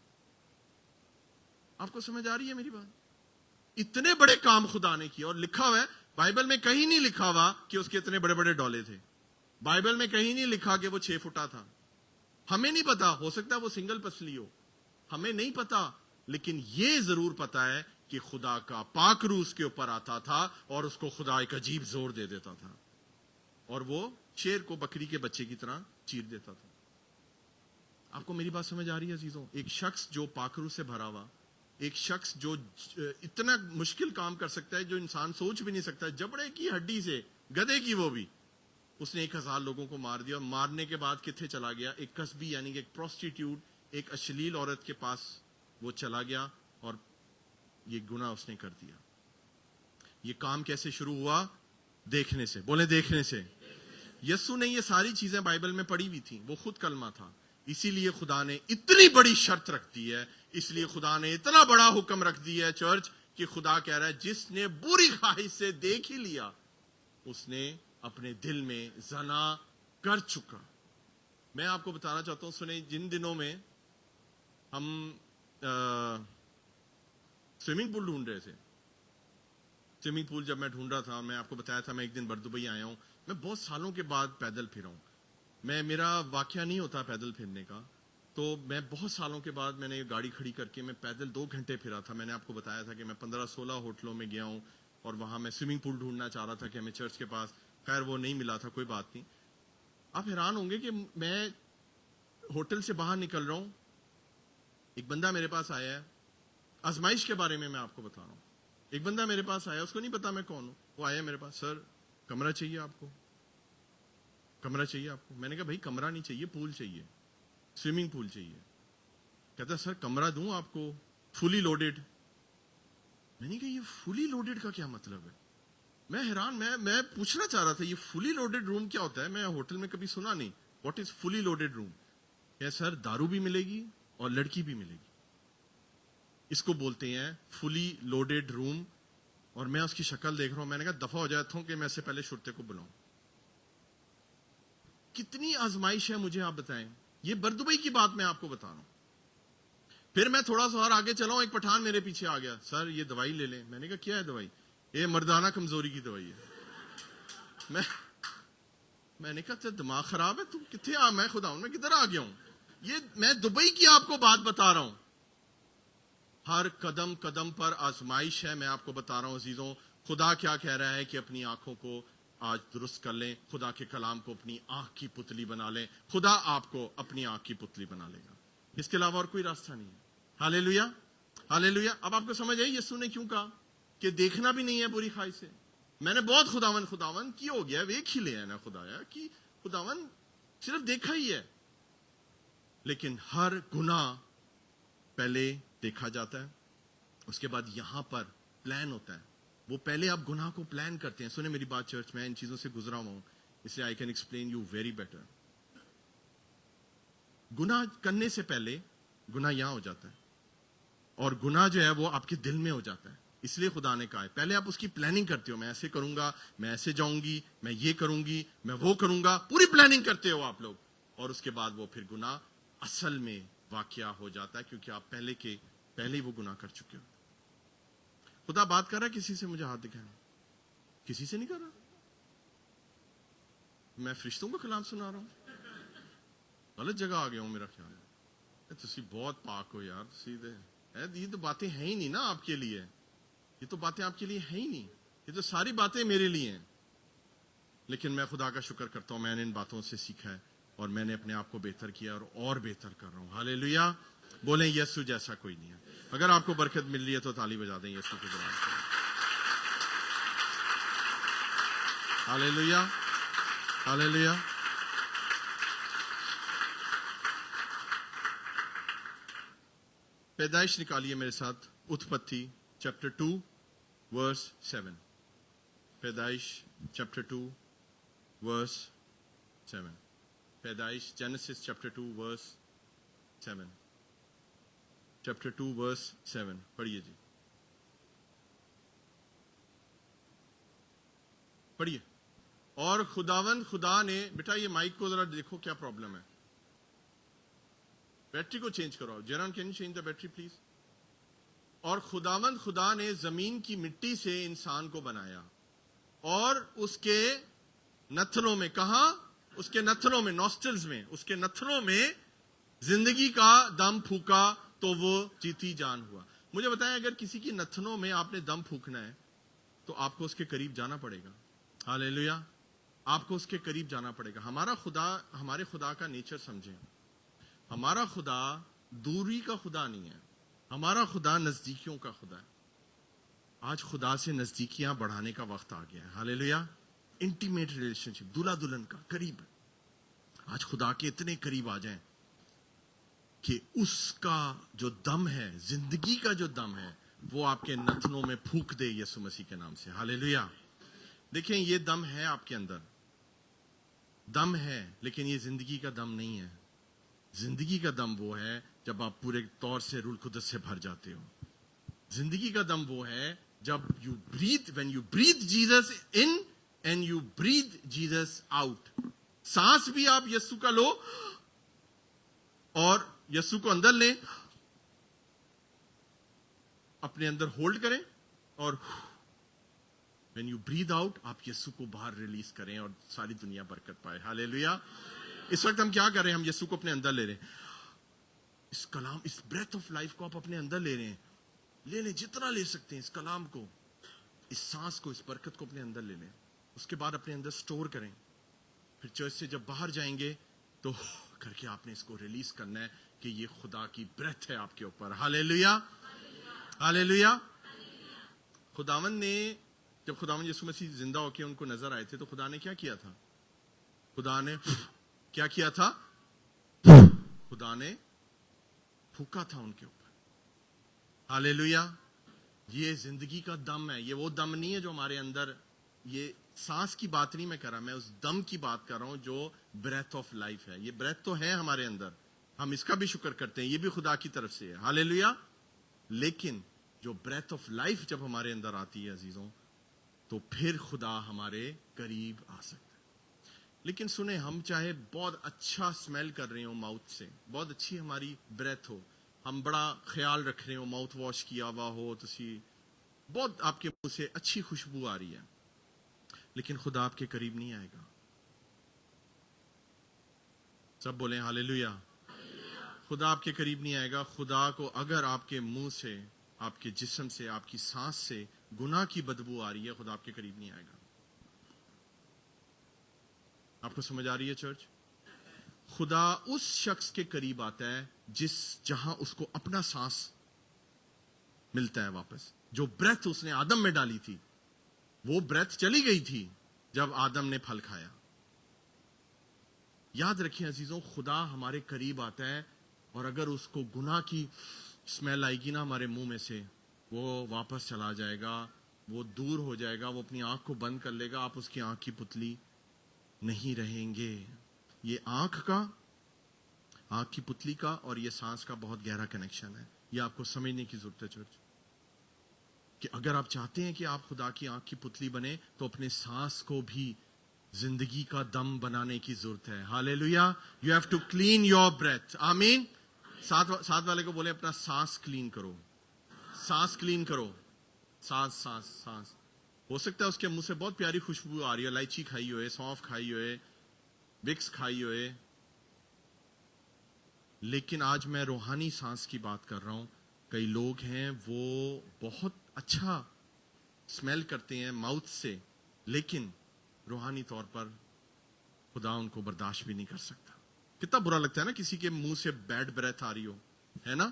آپ کو سمجھ آ رہی ہے میری بات؟ اتنے بڑے کام خدا نے کیا، اور لکھا ہوا ہے بائبل میں کہیں نہیں لکھا ہوا کہ اس کے اتنے بڑے بڑے ڈولے تھے. بائبل میں کہیں نہیں لکھا کہ وہ 6 فٹا تھا. ہمیں نہیں پتا, ہو سکتا ہے وہ سنگل پسلی ہو, ہمیں نہیں پتا, لیکن یہ ضرور پتا ہے کہ خدا کا پاک روح اس کے اوپر آتا تھا اور اس کو خدا ایک عجیب زور دے دیتا تھا اور وہ شیر کو بکری کے بچے کی طرح چیر دیتا تھا. آپ کو میری بات سمجھ آ رہی ہے عزیزوں؟ ایک شخص جو پاک روح سے بھرا ہوا, ایک شخص جو اتنا مشکل کام کر سکتا ہے جو انسان سوچ بھی نہیں سکتا, جبڑے کی ہڈی سے, گدھے کی وہ بھی, اس نے 1000 لوگوں کو مار دیا. اور مارنے کے بعد کتنے چلا گیا؟ ایک کسبی یعنی کہ ایک پروسٹیٹیوٹ, ایک اشلیل عورت کے پاس وہ چلا گیا اور یہ گناہ اس نے کر دیا. یہ کام کیسے شروع ہوا؟ دیکھنے سے. بولے دیکھنے سے. یسوع نے یہ ساری چیزیں بائبل میں پڑھی ہوئی تھیں, وہ خود کلمہ تھا. اسی لیے خدا نے اتنی بڑی شرط رکھ دی ہے, اس لیے خدا نے اتنا بڑا حکم رکھ دیا ہے چرچ, کہ خدا کہہ رہا ہے جس نے بری خواہش سے دیکھ ہی لیا اس نے اپنے دل میں زنا کر چکا. میں آپ کو بتانا چاہتا ہوں, سنیں, جن دنوں میں ہم سوئمنگ پول ڈھونڈ رہے تھے, سوئمنگ پول جب میں ڈھونڈ رہا تھا, میں آپ کو بتایا تھا میں ایک دن دبئی آیا ہوں. میں بہت سالوں کے بعد پیدل پھرا ہوں. میرا واقعہ نہیں ہوتا پیدل پھرنے کا, تو میں بہت سالوں کے بعد میں نے گاڑی کھڑی کر کے میں پیدل 2 گھنٹے پھرا تھا. میں نے آپ کو بتایا تھا کہ میں 15-16 ہوٹلوں میں گیا ہوں اور وہاں میں سوئمنگ پول ڈھونڈنا چاہ رہا تھا کہ ہمیں چرچ کے پاس, خیر وہ نہیں ملا تھا, کوئی بات نہیں. آپ حیران ہوں گے کہ میں ہوٹل سے باہر نکل رہا ہوں, ایک بندہ میرے پاس آیا ہے, آزمائش کے بارے میں آپ کو بتا رہا ہوں. ایک بندہ میرے پاس آیا, اس کو نہیں پتا میں کون ہوں, وہ آیا میرے پاس, سر کمرہ چاہیے آپ کو, کمرہ چاہیے آپ کو. میں نے کہا بھائی کمرہ نہیں چاہیے, پول چاہیے, سوئمنگ پول چاہیے. کہتا سر کمرہ دوں آپ کو فلی لوڈیڈ. میں نے کہا یہ فلی لوڈیڈ کا کیا مطلب ہے؟ میں حیران, میں پوچھنا چاہ رہا تھا یہ فلی لوڈیڈ روم کیا ہوتا ہے, میں ہوٹل میں کبھی سنا نہیں. واٹ از فلی لوڈیڈ روم؟ کہ سر دارو بھی ملے گی اور لڑکی بھی ملے گی, اس کو بولتے ہیں فلی لوڈیڈ روم. اور میں اس کی شکل دیکھ رہا ہوں, میں نے کہا دفعہ ہو جاتا ہوں کہ میں اس سے پہلے شرطے کو بلاؤں. کتنی آزمائش ہے مجھے آپ بتائیں. یہ بردبئی کی بات میں آپ کو بتا رہا ہوں. پھر میں تھوڑا سا اور آگے چلا ہوں, ایک پٹھان میرے پیچھے آ گیا, سر یہ دوائی لے لیں. میں نے کہا کیا ہے دوائی؟ یہ مردانہ کمزوری کی دوائی ہے. میں نے کہا تیرا دماغ خراب ہے, تم کتنے میں خدا ہوں, میں کدھر آ گیا ہوں؟ یہ میں دبئی کی آپ کو بات بتا رہا ہوں. ہر قدم قدم پر آزمائش ہے. میں آپ کو بتا رہا ہوں عزیزوں, خدا کیا کہہ رہا ہے کہ اپنی آنکھوں کو آج درست کر لیں, خدا کے کلام کو اپنی آنکھ کی پتلی بنا لیں. خدا آپ کو اپنی آنکھ کی پتلی بنا لے گا, اس کے علاوہ اور کوئی راستہ نہیں ہے. ہاللیلویا, ہاللیلویا. اب آپ کو سمجھ آئی یسوع نے کیوں کہا کہ دیکھنا بھی نہیں ہے بری خواہش سے. میں نے بہت خداون کی ہو گیا, ایک ہی لے ہے نا خدایا کہ خداون صرف دیکھا ہی ہے, لیکن ہر گناہ پہلے دیکھا جاتا ہے, اس کے بعد یہاں پر پلان ہوتا ہے. وہ پہلے آپ گناہ کو پلان کرتے ہیں. سنیں میری بات چرچ, میں ان چیزوں سے گزرا ہوں, اس لیے I can explain you very better. گناہ کرنے سے پہلے گناہ یہاں ہو جاتا ہے, اور گناہ جو ہے وہ آپ کے دل میں ہو جاتا ہے. اس لیے خدا نے کہا ہے پہلے آپ اس کی پلاننگ کرتے ہو, میں ایسے کروں گا, میں ایسے جاؤں گی, میں یہ کروں گی, میں وہ کروں گا, پوری پلاننگ کرتے ہو آپ لوگ, اور اس کے بعد وہ پھر گناہ اصل میں واقعہ ہو جاتا ہے, کیونکہ آپ پہلے ہی وہ گناہ کر چکے ہو. خدا بات کر رہا ہے کسی سے؟ مجھے ہاتھ دکھانا. کسی سے نہیں کر رہا, میں فرشتوں کا کلام سنا رہا ہوں. غلط جگہ آ گیا ہوں میرا خیال ہے. تسی بہت پاک ہو یار, یہ تو باتیں ہیں ہی نہیں نا آپ کے لیے, یہ تو باتیں آپ کے لیے ہیں ہی نہیں, یہ تو ساری باتیں میرے لیے ہیں. لیکن میں خدا کا شکر کرتا ہوں, میں نے ان باتوں سے سیکھا ہے اور میں نے اپنے آپ کو بہتر کیا اور بہتر کر رہا ہوں. ہاللیلویا. بولیں یسوع جیسا کوئی نہیں ہے. اگر آپ کو برکت مل رہی ہے تو تالی بجا دیں یسوع کے جلال سے. ہاللیلویا, ہاللیلویا. پیدائش نکالیے میرے ساتھ, اتپتی چیپٹر 2 ورس 7. پیدائش چیپٹر 2 ورس 7. پیدائش جینیسس چیپٹر 2 ورس 7. چیپٹر 2 ورس 7 پڑھیے جی, پڑھیے. اور خداوند خدا نے, بیٹا یہ مائک کو ذرا دیکھو کیا پرابلم ہے, بیٹری کو چینج کرو. جیران can you change the battery please. اور خداوند خدا نے زمین کی مٹی سے انسان کو بنایا اور اس کے نتنوں میں کہاں اس کے نتھنوں میں, نوسٹلز میں, اس کے نتھنوں میں زندگی کا دم پھونکا تو وہ جیتی جان ہوا. مجھے بتائیں, اگر کسی کی نتھنوں میں آپ نے دم پھونکنا ہے تو آپ کو اس کے قریب جانا پڑے گا. ہاللیلویا. آپ کو اس کے قریب جانا پڑے گا. ہمارا خدا, ہمارے خدا کا نیچر سمجھیں. ہمارا خدا دوری کا خدا نہیں ہے, ہمارا خدا نزدیکیوں کا خدا ہے. آج خدا سے نزدیکیاں بڑھانے کا وقت آ گیا ہے. ہاللیلویا. انٹیمیٹ ریلیشن شپ, دلہا دلہن کا قریب. آج خدا کے اتنے قریب آ جائیں کہ اس کا جو دم ہے, زندگی کا جو دم ہے, وہ آپ کے نتنوں میں پھونک دے یسوع مسیح کے نام سے. ہاللیلویا. دیکھیں, یہ دم ہے آپ کے اندر, دم ہے, لیکن یہ زندگی کا دم نہیں ہے. زندگی کا دم وہ ہے جب آپ پورے طور سے روح القدس سے بھر جاتے ہو. زندگی کا دم وہ ہے جب you breathe, when you breathe Jesus in and you breathe Jesus out. سانس بھی آپ یسوع کا لو اور یسوع کو اندر لیں, اپنے اندر ہولڈ کریں, اور when you breathe out آپ یسوع کو باہر ریلیز کریں اور ساری دنیا برکت پائے. ہاللیلویا. اس وقت ہم کیا کر رہے ہیں؟ ہم یسوع کو اپنے اندر لے رہے ہیں. اس کلام, اس بریتھ آف لائف کو آپ اپنے اندر لے رہے ہیں. لے لیں جتنا لے سکتے ہیں. اس کلام کو, اس سانس کو, اس برکت کو اپنے اندر لے لیں. اس کے بعد اپنے اندر سٹور کریں. پھر چرچ سے جب باہر جائیں گے تو کر کے آپ نے اس کو ریلیز کرنا ہے کہ یہ خدا کی بریتھ ہے آپ کے اوپر. ہاللیلویا. ہاللیلویا. خداوند نے, جب خداوند یسوع مسیح زندہ ہو کے ان کو نظر آئے تھے تو خدا نے کیا کیا تھا؟ خدا نے کیا کیا تھا؟ خدا نے پھونکا تھا ان کے اوپر. ہاللیلویا. یہ زندگی کا دم ہے. یہ وہ دم نہیں ہے جو ہمارے اندر, یہ سانس کی بات نہیں میں کر رہا, میں اس دم کی بات کر رہا ہوں جو بریتھ آف لائف ہے. یہ بریتھ تو ہے ہمارے اندر, ہم اس کا بھی شکر کرتے ہیں, یہ بھی خدا کی طرف سے ہے. ہاللیلویا. لیکن جو بریتھ آف لائف جب ہمارے اندر آتی ہے عزیزوں, تو پھر خدا ہمارے قریب آ سکتا ہے. لیکن سنیں, ہم چاہے بہت اچھا اسمیل کر رہے ہوں ماؤتھ سے, بہت اچھی ہماری بریتھ ہو, ہم بڑا خیال رکھ رہے ہوں, ماؤتھ واش کیا ہوا ہو, تسی بہت آپ کے منہ سے اچھی خوشبو آ رہی ہے, لیکن خدا آپ کے قریب نہیں آئے گا. سب بولیں ہاللیلویا. خدا آپ کے قریب نہیں آئے گا. خدا کو اگر آپ کے منہ سے, آپ کے جسم سے, آپ کی سانس سے گناہ کی بدبو آ رہی ہے, خدا آپ کے قریب نہیں آئے گا. آپ کو سمجھ آ رہی ہے چرچ؟ خدا اس شخص کے قریب آتا ہے جہاں اس کو اپنا سانس ملتا ہے واپس. جو بریتھ اس نے آدم میں ڈالی تھی, وہ بریتھ چلی گئی تھی جب آدم نے پھل کھایا. یاد رکھیں عزیزوں, خدا ہمارے قریب آتا ہے, اور اگر اس کو گناہ کی اسمیل آئے گی نا ہمارے منہ میں سے, وہ واپس چلا جائے گا, وہ دور ہو جائے گا, وہ اپنی آنکھ کو بند کر لے گا, آپ اس کی آنکھ کی پتلی نہیں رہیں گے. یہ آنکھ کی پتلی کا اور یہ سانس کا بہت گہرا کنیکشن ہے. یہ آپ کو سمجھنے کی ضرورت ہے چرچ, کہ اگر آپ چاہتے ہیں کہ آپ خدا کی آنکھ کی پتلی بنے, تو اپنے سانس کو بھی زندگی کا دم بنانے کی ضرورت ہے. Hallelujah. You have to clean your breath. آمین. ساتھ والے کو بولے اپنا سانس کلین کرو, سانس کلین کرو. سانس سانس سانس. ہو سکتا ہے اس کے منہ سے بہت پیاری خوشبو آ رہی ہے, الائچی کھائی ہوئے, سونف کھائی ہوئے, وکس کھائی ہوئے, لیکن آج میں روحانی سانس کی بات کر رہا ہوں. کئی لوگ ہیں وہ بہت اچھا اسمیل کرتے ہیں ماؤتھ سے, لیکن روحانی طور پر خدا ان کو برداشت بھی نہیں کر سکتا. کتنا برا لگتا ہے نا کسی کے منہ سے بیڈ بریتھ آ رہی ہو, ہے نا؟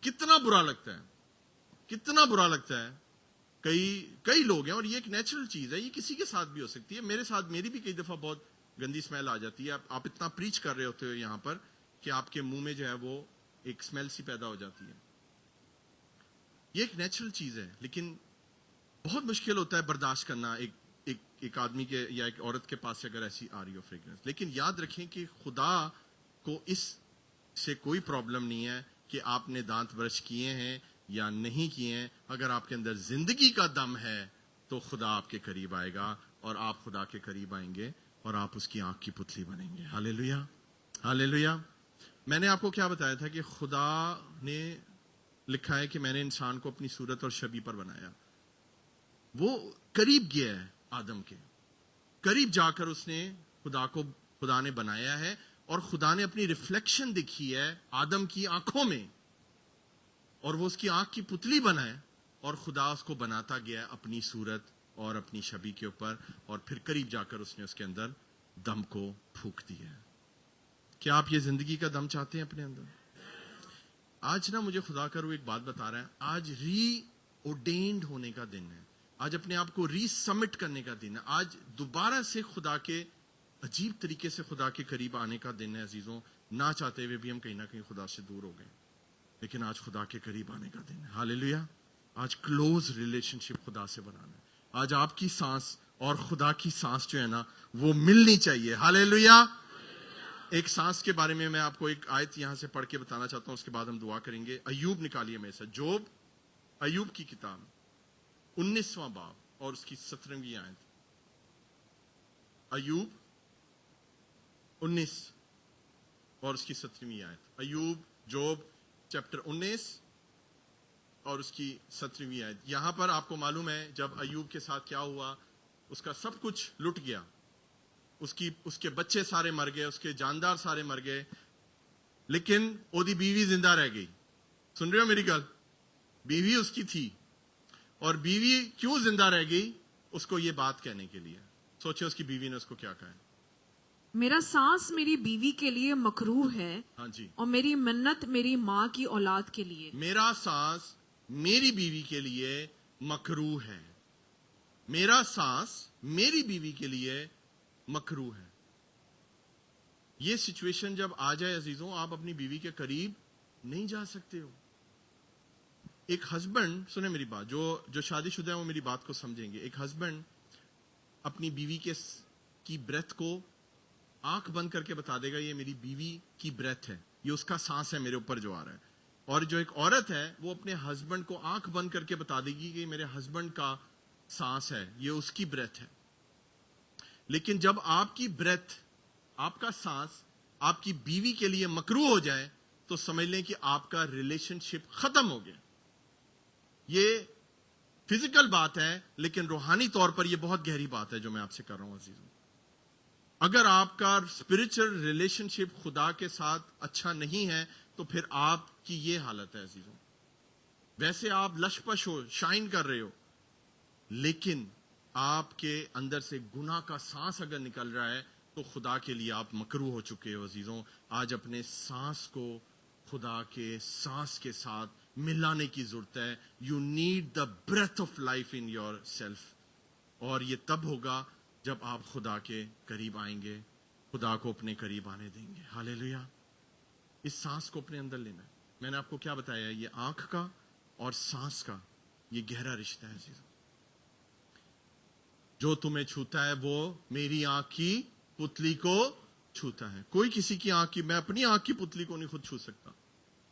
کتنا برا لگتا ہے, کتنا برا لگتا ہے. کئی لوگ ہیں, اور یہ ایک نیچرل چیز ہے, یہ کسی کے ساتھ بھی ہو سکتی ہے. میرے ساتھ, میری بھی کئی دفعہ بہت گندی اسمیل آ جاتی ہے. آپ اتنا پریچ کر رہے ہوتے ہو یہاں پر کہ آپ کے منہ میں جو ہے وہ ایک اسمیل سی پیدا ہو جاتی ہے. یہ ایک نیچرل چیز ہے, لیکن بہت مشکل ہوتا ہے برداشت کرنا ایک آدمی کے یا ایک عورت کے پاس سے اگر ایسی آ رہی ہو فریگرنس. لیکن یاد رکھیں کہ خدا کو اس سے کوئی پرابلم نہیں ہے کہ آپ نے دانت برش کیے ہیں یا نہیں کیے ہیں. اگر آپ کے اندر زندگی کا دم ہے تو خدا آپ کے قریب آئے گا, اور آپ خدا کے قریب آئیں گے, اور آپ اس کی آنکھ کی پتلی بنیں گے. ہاللیلویا. ہاللیلویا. میں نے آپ کو کیا بتایا تھا کہ خدا نے لکھا ہے کہ میں نے انسان کو اپنی صورت اور شبیہ پر بنایا. وہ قریب گیا ہے, آدم کے قریب جا کر اس نے خدا کو خدا نے بنایا ہے اور خدا نے اپنی ریفلیکشن دیکھی ہے آدم کی آنکھوں میں اور وہ اس کی آنکھ کی پتلی بنائے اور خدا اس کو بناتا گیا اپنی صورت اور اپنی شبیہ کے اوپر اور پھر قریب جا کر اس نے اس کے اندر دم کو پھونک دیا ہے. کیا آپ یہ زندگی کا دم چاہتے ہیں اپنے اندر؟ آج نا مجھے خدا کا روح ایک بات بتا رہا ہے. آج ری اوڈینڈ ہونے کا دن ہے. آج اپنے آپ کو ری سمٹ کرنے کا دن ہے. آج دوبارہ سے خدا کے عجیب طریقے سے خدا کے قریب آنے کا دن ہے عزیزوں. نہ چاہتے ہوئے بھی ہم کہیں نہ کہیں خدا سے دور ہو گئے, لیکن آج خدا کے قریب آنے کا دن ہے. ہاللیلویا. آج کلوز ریلیشن شپ خدا سے بنانا ہے. آج آپ کی سانس اور خدا کی سانس جو ہے نا وہ ملنی چاہیے. ہاللیلویا. ایک سانس کے بارے میں آپ کو ایک آیت یہاں سے پڑھ کے بتانا چاہتا ہوں, اس کے بعد ہم دعا کریں گے. ایوب نکالیے میرے ساتھ, جوب, ایوب کی کتاب 19واں باب اور اس کی 17ویں آیت. ایوب 19 اور اس کی 17ویں آیت. ایوب, جوب چیپٹر 19 اور اس کی 17ویں آیت. یہاں پر آپ کو معلوم ہے جب ایوب کے ساتھ کیا ہوا, اس کا سب کچھ لٹ گیا, اس کے بچے سارے مر گئے, اس کے جاندار سارے مر گئے, لیکن وہ دی بیوی زندہ رہ گئی. سن رہے ہو میری گل؟ بیوی اس کی تھی, اور بیوی کیوں زندہ رہ گئی؟ اس کو یہ بات کہنے کے لیے. سوچے اس کی بیوی نے اس کو کیا کہا ہے. میرا سانس میری بیوی کے لیے مکروہ ہے, ہاں جی, اور میری منت میری ماں کی اولاد کے لیے. میرا سانس میری بیوی کے لیے مکروہ ہے. میرا سانس میری بیوی کے لیے مکروہ ہے. یہ سچویشن جب آ جائے عزیزوں, آپ اپنی بیوی کے قریب نہیں جا سکتے ہو. ایک ہسبینڈ, سنیں میری بات, جو شادی شدہ ہیں وہ میری بات کو سمجھیں گے. ایک ہسبینڈ اپنی بیوی کی بریتھ کو آنکھ بند کر کے بتا دے گا یہ میری بیوی کی بریتھ ہے, یہ اس کا سانس ہے میرے اوپر جو آ رہا ہے. اور جو ایک عورت ہے وہ اپنے ہسبینڈ کو آنکھ بند کر کے بتا دے گی کہ میرے ہسبینڈ کا سانس ہے, یہ اس کی بریتھ ہے. لیکن جب آپ کی بریتھ, آپ کا سانس آپ کی بیوی کے لیے مکروہ ہو جائے تو سمجھ لیں کہ آپ کا ریلیشن شپ ختم ہو گیا. یہ فزیکل بات ہے, لیکن روحانی طور پر یہ بہت گہری بات ہے جو میں آپ سے کر رہا ہوں عزیزوں. اگر آپ کا اسپرچل ریلیشن شپ خدا کے ساتھ اچھا نہیں ہے تو پھر آپ کی یہ حالت ہے عزیزوں. ویسے آپ لش پش ہو, شائن کر رہے ہو, لیکن آپ کے اندر سے گناہ کا سانس اگر نکل رہا ہے تو خدا کے لیے آپ مکروہ ہو چکے ہو عزیزوں. آج اپنے سانس کو خدا کے سانس کے ساتھ ملانے کی ضرورت ہے. You need the breath of life in yourself, اور یہ تب ہوگا جب آپ خدا کے قریب آئیں گے, خدا کو اپنے قریب آنے دیں گے. ہاللیلویا. اس سانس کو اپنے اندر لینا ہے. میں نے آپ کو کیا بتایا, یہ آنکھ کا اور سانس کا یہ گہرا رشتہ ہے عزیزوں. جو تمہیں چھوتا ہے وہ میری آنکھ کی پتلی کو چھوتا ہے. کوئی کسی کی آنکھ کی, میں اپنی آنکھ کی پتلی کو نہیں خود چھو سکتا.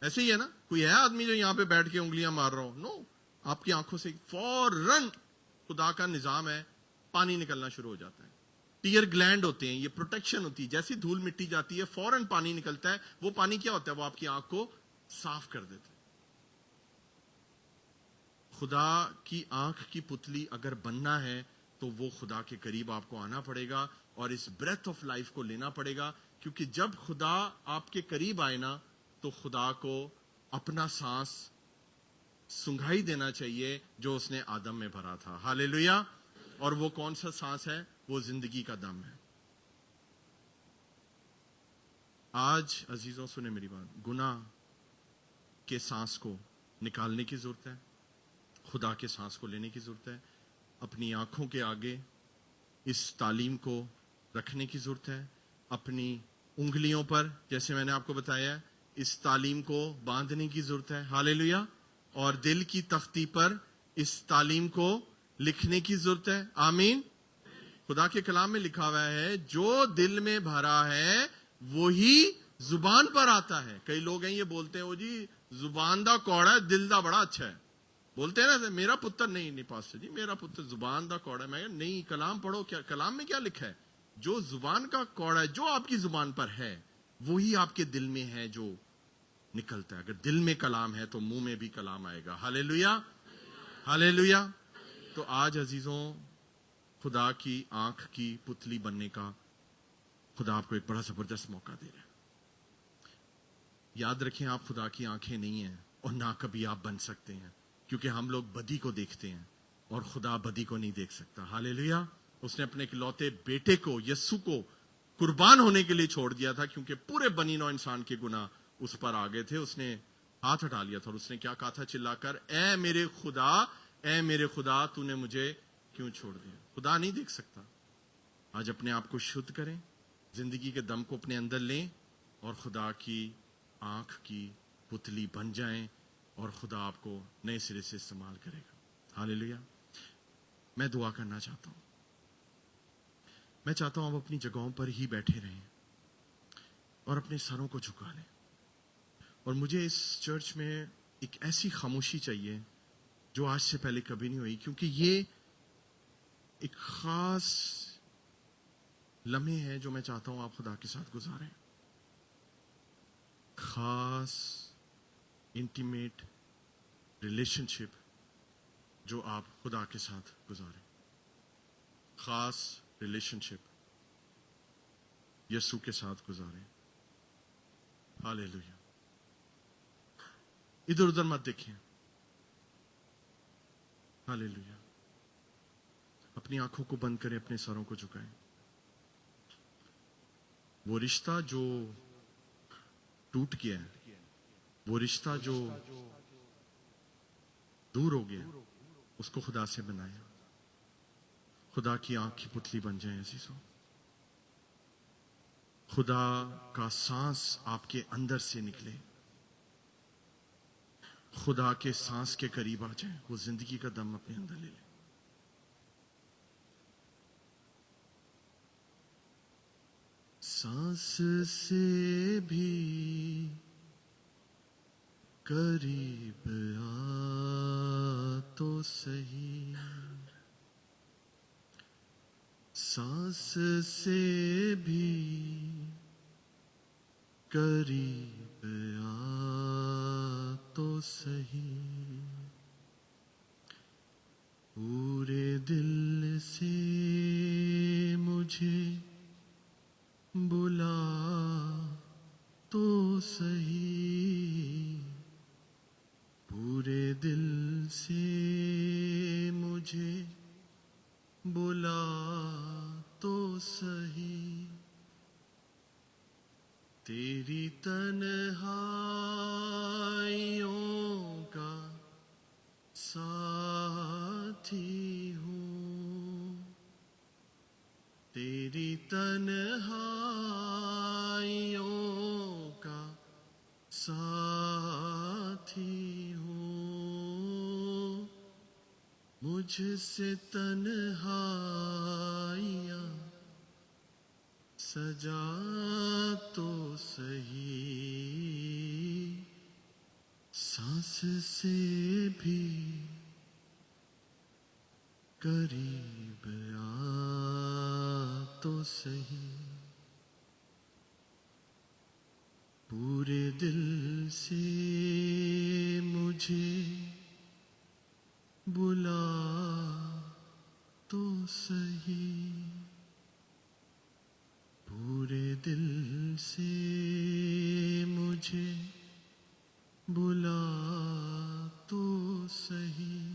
ایسے ہی ہے نا, کوئی ہے آدمی جو یہاں پہ بیٹھ کے انگلیاں مار رہا ہو؟ نو. آپ کی آنکھوں سے فوراً خدا کا نظام ہے, پانی نکلنا شروع ہو جاتا ہے. ٹیئر گلینڈ ہوتے ہیں, یہ پروٹیکشن ہوتی ہے. جیسی دھول مٹی جاتی ہے فوراً پانی نکلتا ہے. وہ پانی کیا ہوتا ہے؟ وہ آپ کی آنکھ کو صاف کر دیتا ہے. خدا کی آنکھ کی پتلی اگر بننا ہے تو وہ خدا کے قریب آپ کو آنا پڑے گا اور اس بریتھ آف لائف کو لینا پڑے گا. کیونکہ جب خدا آپ کے قریب آئے نا تو خدا کو اپنا سانس سنگھائی دینا چاہیے جو اس نے آدم میں بھرا تھا. ہاللیلویا. اور وہ کون سا سانس ہے؟ وہ زندگی کا دم ہے. آج عزیزوں سنیں میری بات, گناہ کے سانس کو نکالنے کی ضرورت ہے, خدا کے سانس کو لینے کی ضرورت ہے. اپنی آنکھوں کے آگے اس تعلیم کو رکھنے کی ضرورت ہے. اپنی انگلیوں پر, جیسے میں نے آپ کو بتایا, اس تعلیم کو باندھنے کی ضرورت ہے. ہاللیلویا. اور دل کی تختی پر اس تعلیم کو لکھنے کی ضرورت ہے. آمین. خدا کے کلام میں لکھا ہوا ہے جو دل میں بھرا ہے وہی زبان پر آتا ہے. کئی لوگ ہیں یہ بولتے ہیں وہ جی زبان دا کوڑا ہے, دل دا بڑا اچھا ہے. بولتے ہیں نا میرا پتر نہیں پاسٹر جی میرا پتر زبان دا کوڑا ہے. میں نہیں, کلام پڑھو, کیا کلام میں کیا لکھا ہے؟ جو زبان کا کوڑا ہے, جو آپ کی زبان پر ہے وہی آپ کے دل میں ہے جو نکلتا ہے. اگر دل میں کلام ہے تو منہ میں بھی کلام آئے گا. ہاللیلویا. ہاللیلویا. تو آج عزیزوں خدا کی آنکھ کی پتلی بننے کا خدا آپ کو ایک بڑا زبردست موقع دے رہا ہے. یاد رکھیں آپ خدا کی آنکھیں نہیں ہیں اور نہ کبھی آپ بن سکتے ہیں, کیونکہ ہم لوگ بدی کو دیکھتے ہیں اور خدا بدی کو نہیں دیکھ سکتا. ہاللیلویا. اس نے اپنے اکلوتے بیٹے کو, یسوع کو, قربان ہونے کے لیے چھوڑ دیا تھا, کیونکہ پورے بنی نوع انسان کے گناہ اس پر آ گئے تھے. اس نے ہاتھ ہٹا لیا تھا اور اس نے کیا کہا تھا چلا کر, اے میرے خدا, اے میرے خدا, تو نے مجھے کیوں چھوڑ دیا. خدا نہیں دیکھ سکتا. آج اپنے آپ کو شدھ کریں, زندگی کے دم کو اپنے اندر لیں اور خدا کی آنکھ کی پتلی بن جائیں اور خدا آپ کو نئے سرے سے استعمال کرے گا. ہاللیلویا. میں دعا کرنا چاہتا ہوں. میں چاہتا ہوں آپ اپنی جگہوں پر ہی بیٹھے رہیں اور اپنے سروں کو جھکا لیں. اور مجھے اس چرچ میں ایک ایسی خاموشی چاہیے جو آج سے پہلے کبھی نہیں ہوئی, کیونکہ یہ ایک خاص لمحے ہیں جو میں چاہتا ہوں آپ خدا کے ساتھ گزاریں. خاص انٹیمیٹ ریلیشن شپ جو آپ خدا کے ساتھ گزاریں. خاص ریلیشن شپ یسوع کے ساتھ گزاریں. ہاللیلویا. ادھر ادھر مت دیکھیں. ہاللیلویا. اپنی آنکھوں کو بند کریں, اپنے سروں کو جھکائیں. وہ رشتہ جو ٹوٹ گیا ہے, وہ رشتہ جو دور ہو گیا, اس کو خدا سے بنائیں. خدا کی آنکھ کی پتلی بن جائیں عزیزوں. خدا کا سانس آپ کے اندر سے نکلے. خدا کے سانس کے قریب آ جائیں. وہ زندگی کا دم اپنے اندر لے لیں. سانس سے بھی قریب آ تو صحیح, سانس سے بھی قریب آ تو صحیح, پورے دل سے مجھے بلا تو صحیح, پورے دل سے مجھے بلا تو صحیح. تیری تنہائیوں کا ساتھی ہوں, تیری تنہائیوں کا ساتھی ہوں, مجھ سے تنہائیاں سجا تو صحیح, سانس سے بھی قریب آ تو صحیح, پورے دل سے مجھے بلا تو صحیح, پورے دل سے مجھے بلا تو صحیح.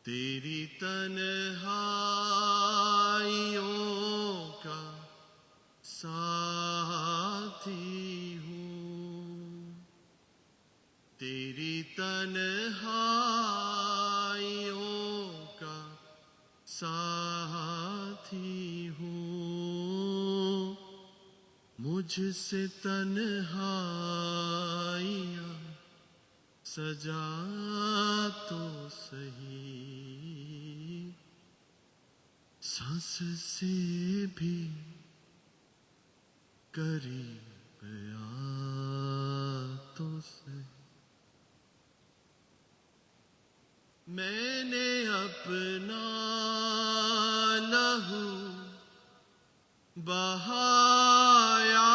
تیری تنہائیوں کا ساتھی ہوں, تیری تنہائیوں کا ساتھی ہوں, مجھ سے تنہائیاں سجا تو صحیح, سانس سے بھی قریب آ تو صحیح. میں نے اپنا لہو بہایا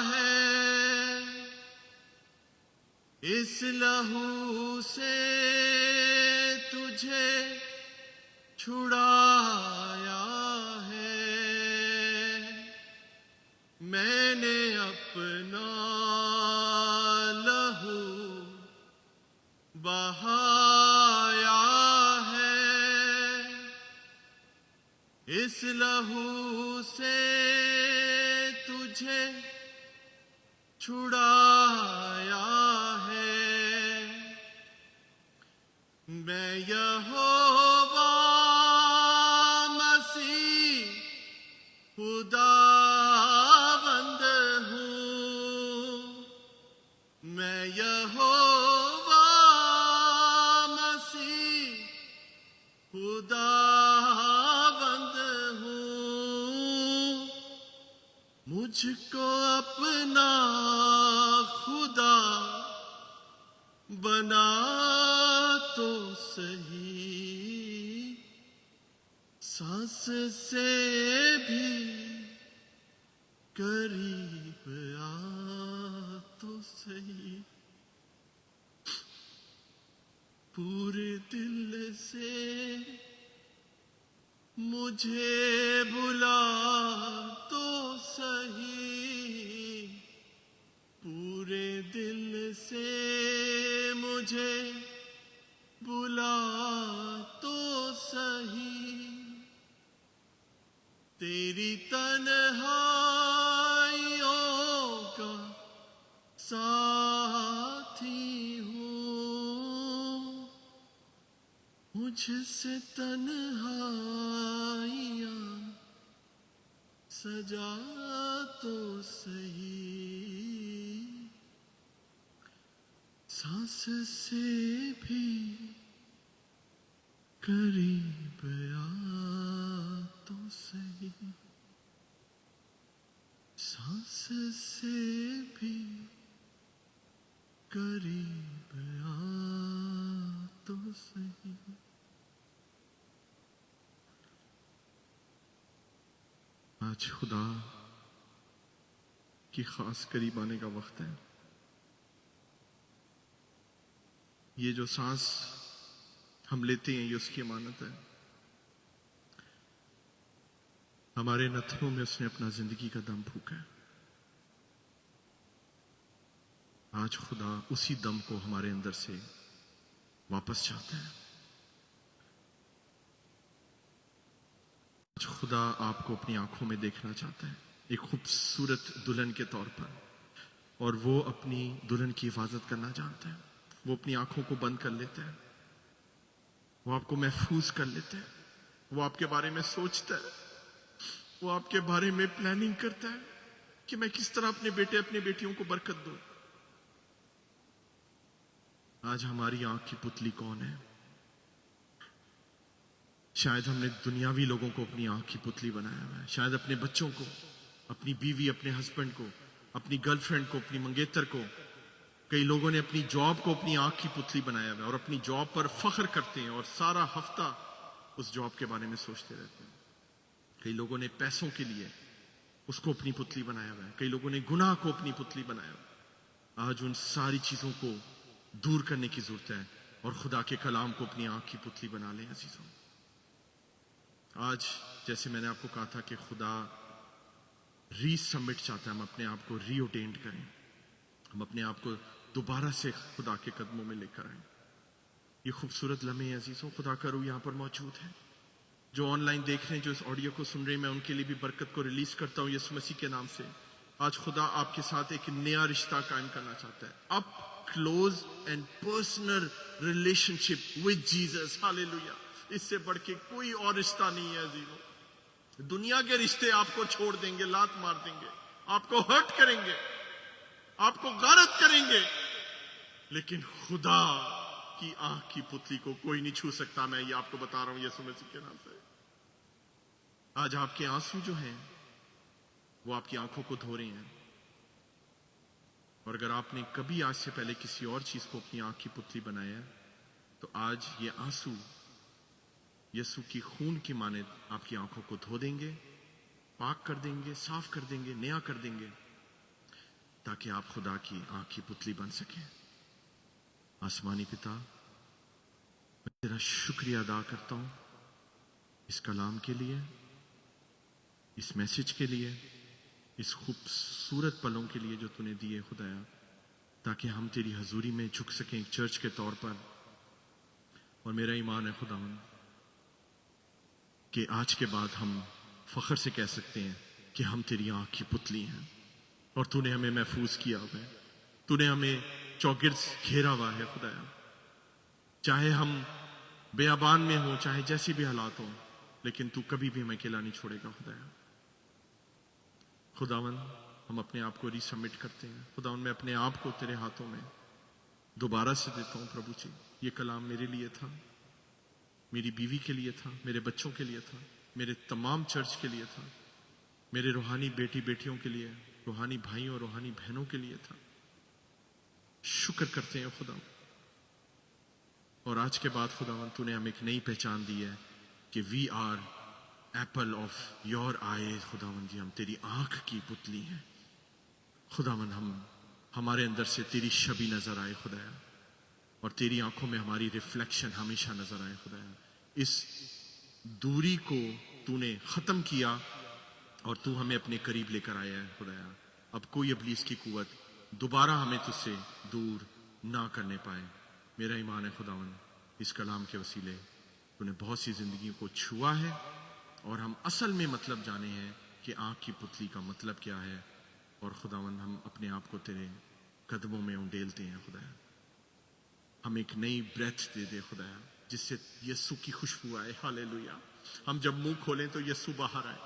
ہے, اس لہو سے تجھے چھڑایا ہے, میں نے اپنا لہو بہایا ہے، اس لہو سے تجھے چھڑایا ہے، میں یہوہ مسیح خداوند ہوں، میں یہوہ مسیح خداوند ہوں، مجھ کو اپنا خدا بنا تو صحیح، سانس سے بھی قریب آ تو صحیح، پورے دل سے مجھے بلا تو صحیح، پورے دل سے مجھے بلا تو صحیح، تیری تنہائیوں کا ساتھی ہوں، مجھ سے تنہائیاں سجا تو صحیح، سانس سے بھی قریب آ تو صحیح، سانس سے بھی قریب آ تو صحیح۔ آج خدا کی خاص قریب آنے کا وقت ہے۔ یہ جو سانس ہم لیتے ہیں یہ اس کی امانت ہے، ہمارے نتھنوں میں اس نے اپنا زندگی کا دم پھونکا ہے، آج خدا اسی دم کو ہمارے اندر سے واپس چاہتا ہے۔ آج خدا آپ کو اپنی آنکھوں میں دیکھنا چاہتا ہے ایک خوبصورت دلہن کے طور پر، اور وہ اپنی دلہن کی حفاظت کرنا جانتا ہے، وہ اپنی آنکھوں کو بند کر لیتا ہے، وہ آپ کو محفوظ کر لیتا ہے، وہ آپ کے بارے میں سوچتا ہے، وہ آپ کے بارے میں پلاننگ کرتا ہے کہ میں کس طرح اپنے بیٹے اپنے بیٹیوں کو برکت دوں۔ آج ہماری آنکھ کی پتلی کون ہے؟ شاید ہم نے دنیاوی لوگوں کو اپنی آنکھ کی پتلی بنایا ہوا ہے، شاید اپنے بچوں کو، اپنی بیوی، اپنے ہسبینڈ کو، اپنی گرل فرینڈ کو، اپنی منگیتر کو، کئی لوگوں نے اپنی جاب کو اپنی آنکھ کی پتلی بنایا ہوا ہے اور اپنی جاب پر فخر کرتے ہیں اور سارا ہفتہ اس جاب کے بارے میں سوچتے رہتے ہیں۔ کئی لوگوں نے پیسوں کے لیے اس کو اپنی پتلی بنایا ہوا ہے، کئی لوگوں نے گناہ کو اپنی پتلی بنایا ہوا ہے۔ آج ان ساری چیزوں کو دور کرنے کی ضرورت ہے اور خدا کے کلام کو اپنی آنکھ کی پتلی بنا لیں عزیزوں۔ آج جیسے میں نے آپ کو کہا تھا کہ خدا ری سبمٹ چاہتا ہے، ہم اپنے آپ کو ری اوٹینڈ کریں، ہم اپنے آپ کو دوبارہ سے خدا کے قدموں میں لے کر آئیں۔ یہ خوبصورت لمحے ہیں عزیزوں، خدا کا روح یہاں پر موجود ہے۔ جو آن لائن دیکھ رہے ہیں، جو اس آڈیو کو سن رہے ہیں، میں ان کے لیے بھی برکت کو ریلیز کرتا ہوں یسوع مسیح کے نام سے۔ آج خدا آپ کے ساتھ ایک نیا رشتہ قائم کرنا چاہتا ہے، up close and personal relationship with Jesus. Hallelujah! اس سے بڑھ کے کوئی اور رشتہ نہیں ہے عزیزوں۔ دنیا کے رشتے آپ کو چھوڑ دیں گے، لات مار دیں گے، آپ کو ہرٹ کریں گے، آپ کو غارت کریں گے، لیکن خدا کی آنکھ کی پتلی کو کوئی نہیں چھو سکتا۔ میں یہ آپ کو بتا رہا ہوں یسوع مسیح کے نام سے۔ آج آپ کے آنسو جو ہیں وہ آپ کی آنکھوں کو دھو رہے ہیں، اور اگر آپ نے کبھی آج سے پہلے کسی اور چیز کو اپنی آنکھ کی پتلی بنایا ہے تو آج یہ آنسو یسوع کی خون کی مانند آپ کی آنکھوں کو دھو دیں گے، پاک کر دیں گے، صاف کر دیں گے، نیا کر دیں گے، تاکہ آپ خدا کی آنکھ کی پتلی بن سکیں۔ آسمانی پتا، میں تیرا شکریہ ادا کرتا ہوں اس کلام کے لیے، اس میسج کے لیے، اس خوبصورت پلوں کے لیے جو تو نے دیے خدایا، تاکہ ہم تیری حضوری میں جھک سکیں ایک چرچ کے طور پر. اور میرا ایمان ہے خداوند کہ آج کے بعد ہم فخر سے کہہ سکتے ہیں کہ ہم تیری آنکھ کی پتلی ہیں، اور تو نے ہمیں محفوظ کیا ہوا ہے، تو نے ہمیں چوگرد گھیرا ہوا ہے خدایا. چاہے ہم بیابان میں ہوں، چاہے جیسی بھی حالات ہوں، لیکن تو کبھی بھی ہمیں اکیلا نہیں چھوڑے گا خدایا. خداوند ہم اپنے آپ کو ری سبمٹ کرتے ہیں. خداوند میں اپنے آپ کو تیرے ہاتھوں میں دوبارہ سے دیتا ہوں پربھو جی. یہ کلام میرے لیے تھا، میری بیوی کے لیے تھا، میرے بچوں کے لیے تھا، میرے تمام چرچ کے لیے تھا، میرے روحانی بیٹی بیٹیوں کے لیے، روحانی بھائیوں اور روحانی بہنوں کے لیے تھا. شکر کرتے ہیں خدا. اور آج کے بعد خداوند تو نے ہمیں ایک نئی پہچان دی ہے کہ we are apple of your eye. خداوند جی ہم تیری آنکھ کی پتلی ہیں. خداوند ہمارے اندر سے تیری شبی نظر آئے خدایا، اور تیری آنکھوں میں ہماری ریفلیکشن ہمیشہ نظر آئے خدایا. اس دوری کو تو نے ختم کیا اور تو ہمیں اپنے قریب لے کر آیا ہے خدایا. اب کوئی ابلیس کی قوت دوبارہ ہمیں تجھ سے دور نہ کرنے پائے. میرا ایمان ہے خداوند اس کلام کے وسیلے تو نے بہت سی زندگیوں کو چھوا ہے، اور ہم اصل میں مطلب جانے ہیں کہ آنکھ کی پتلی کا مطلب کیا ہے. اور خداوند ہم اپنے آپ کو تیرے قدموں میں انڈیلتے ہیں خدایا. ہم ایک نئی بریتھ دے دے خدایا، جس سے یسوع کی خوشبو آئے. ہاللیلویا. ہم جب منہ کھولیں تو یسوع باہر آئے،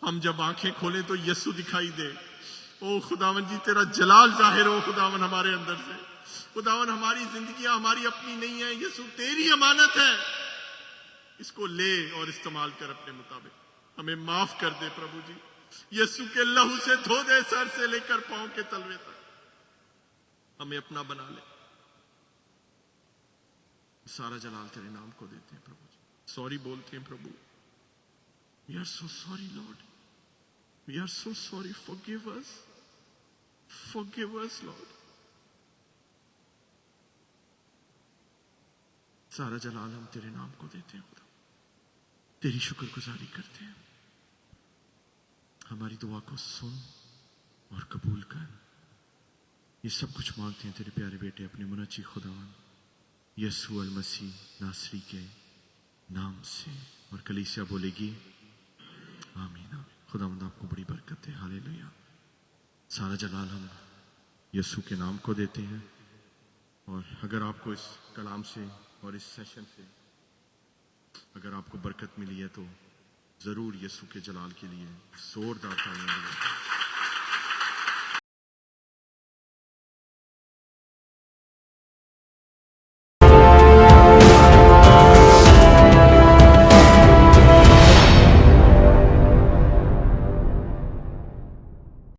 ہم جب آنکھیں کھولیں تو یسوع دکھائی دے. او خداوند جی تیرا جلال ظاہر ہو خداوند ہمارے اندر سے. خداوند ہماری زندگیاں ہماری اپنی نہیں ہیں، یسوع تیری امانت ہے. اس کو لے اور استعمال کر اپنے مطابق. ہمیں معاف کر دے پربھو جی. یسوع کے لہو سے دھو دے سر سے لے کر پاؤں کے تلوے تک. ہمیں اپنا بنا لے. سارا جلال تیرے نام کو دیتے ہیں پربھو جی. سوری بولتے ہیں پربھو. We are so sorry Lord. We are so sorry. Forgive us. Forgive us Lord. سارا جلال ہم تیرے نام کو دیتے ہیں خدا. تیری شکر گزاری کرتے ہیں. ہماری دعا کو سن اور قبول کر. یہ سب کچھ مانگتے ہیں تیرے پیارے بیٹے اپنے منجی خداوند یسوع المسیح ناصری کے نام سے. اور کلیسیا بولے گی آمین آمین. خداوند آپ کو بڑی برکت ہے. ہاللیلویا. سارا جلال ہم یسوع کے نام کو دیتے ہیں. اور اگر آپ کو اس کلام سے اور اس سیشن سے اگر آپ کو برکت ملی ہے تو ضرور یسوع کے جلال کے لیے زوردار تالیاں دیں.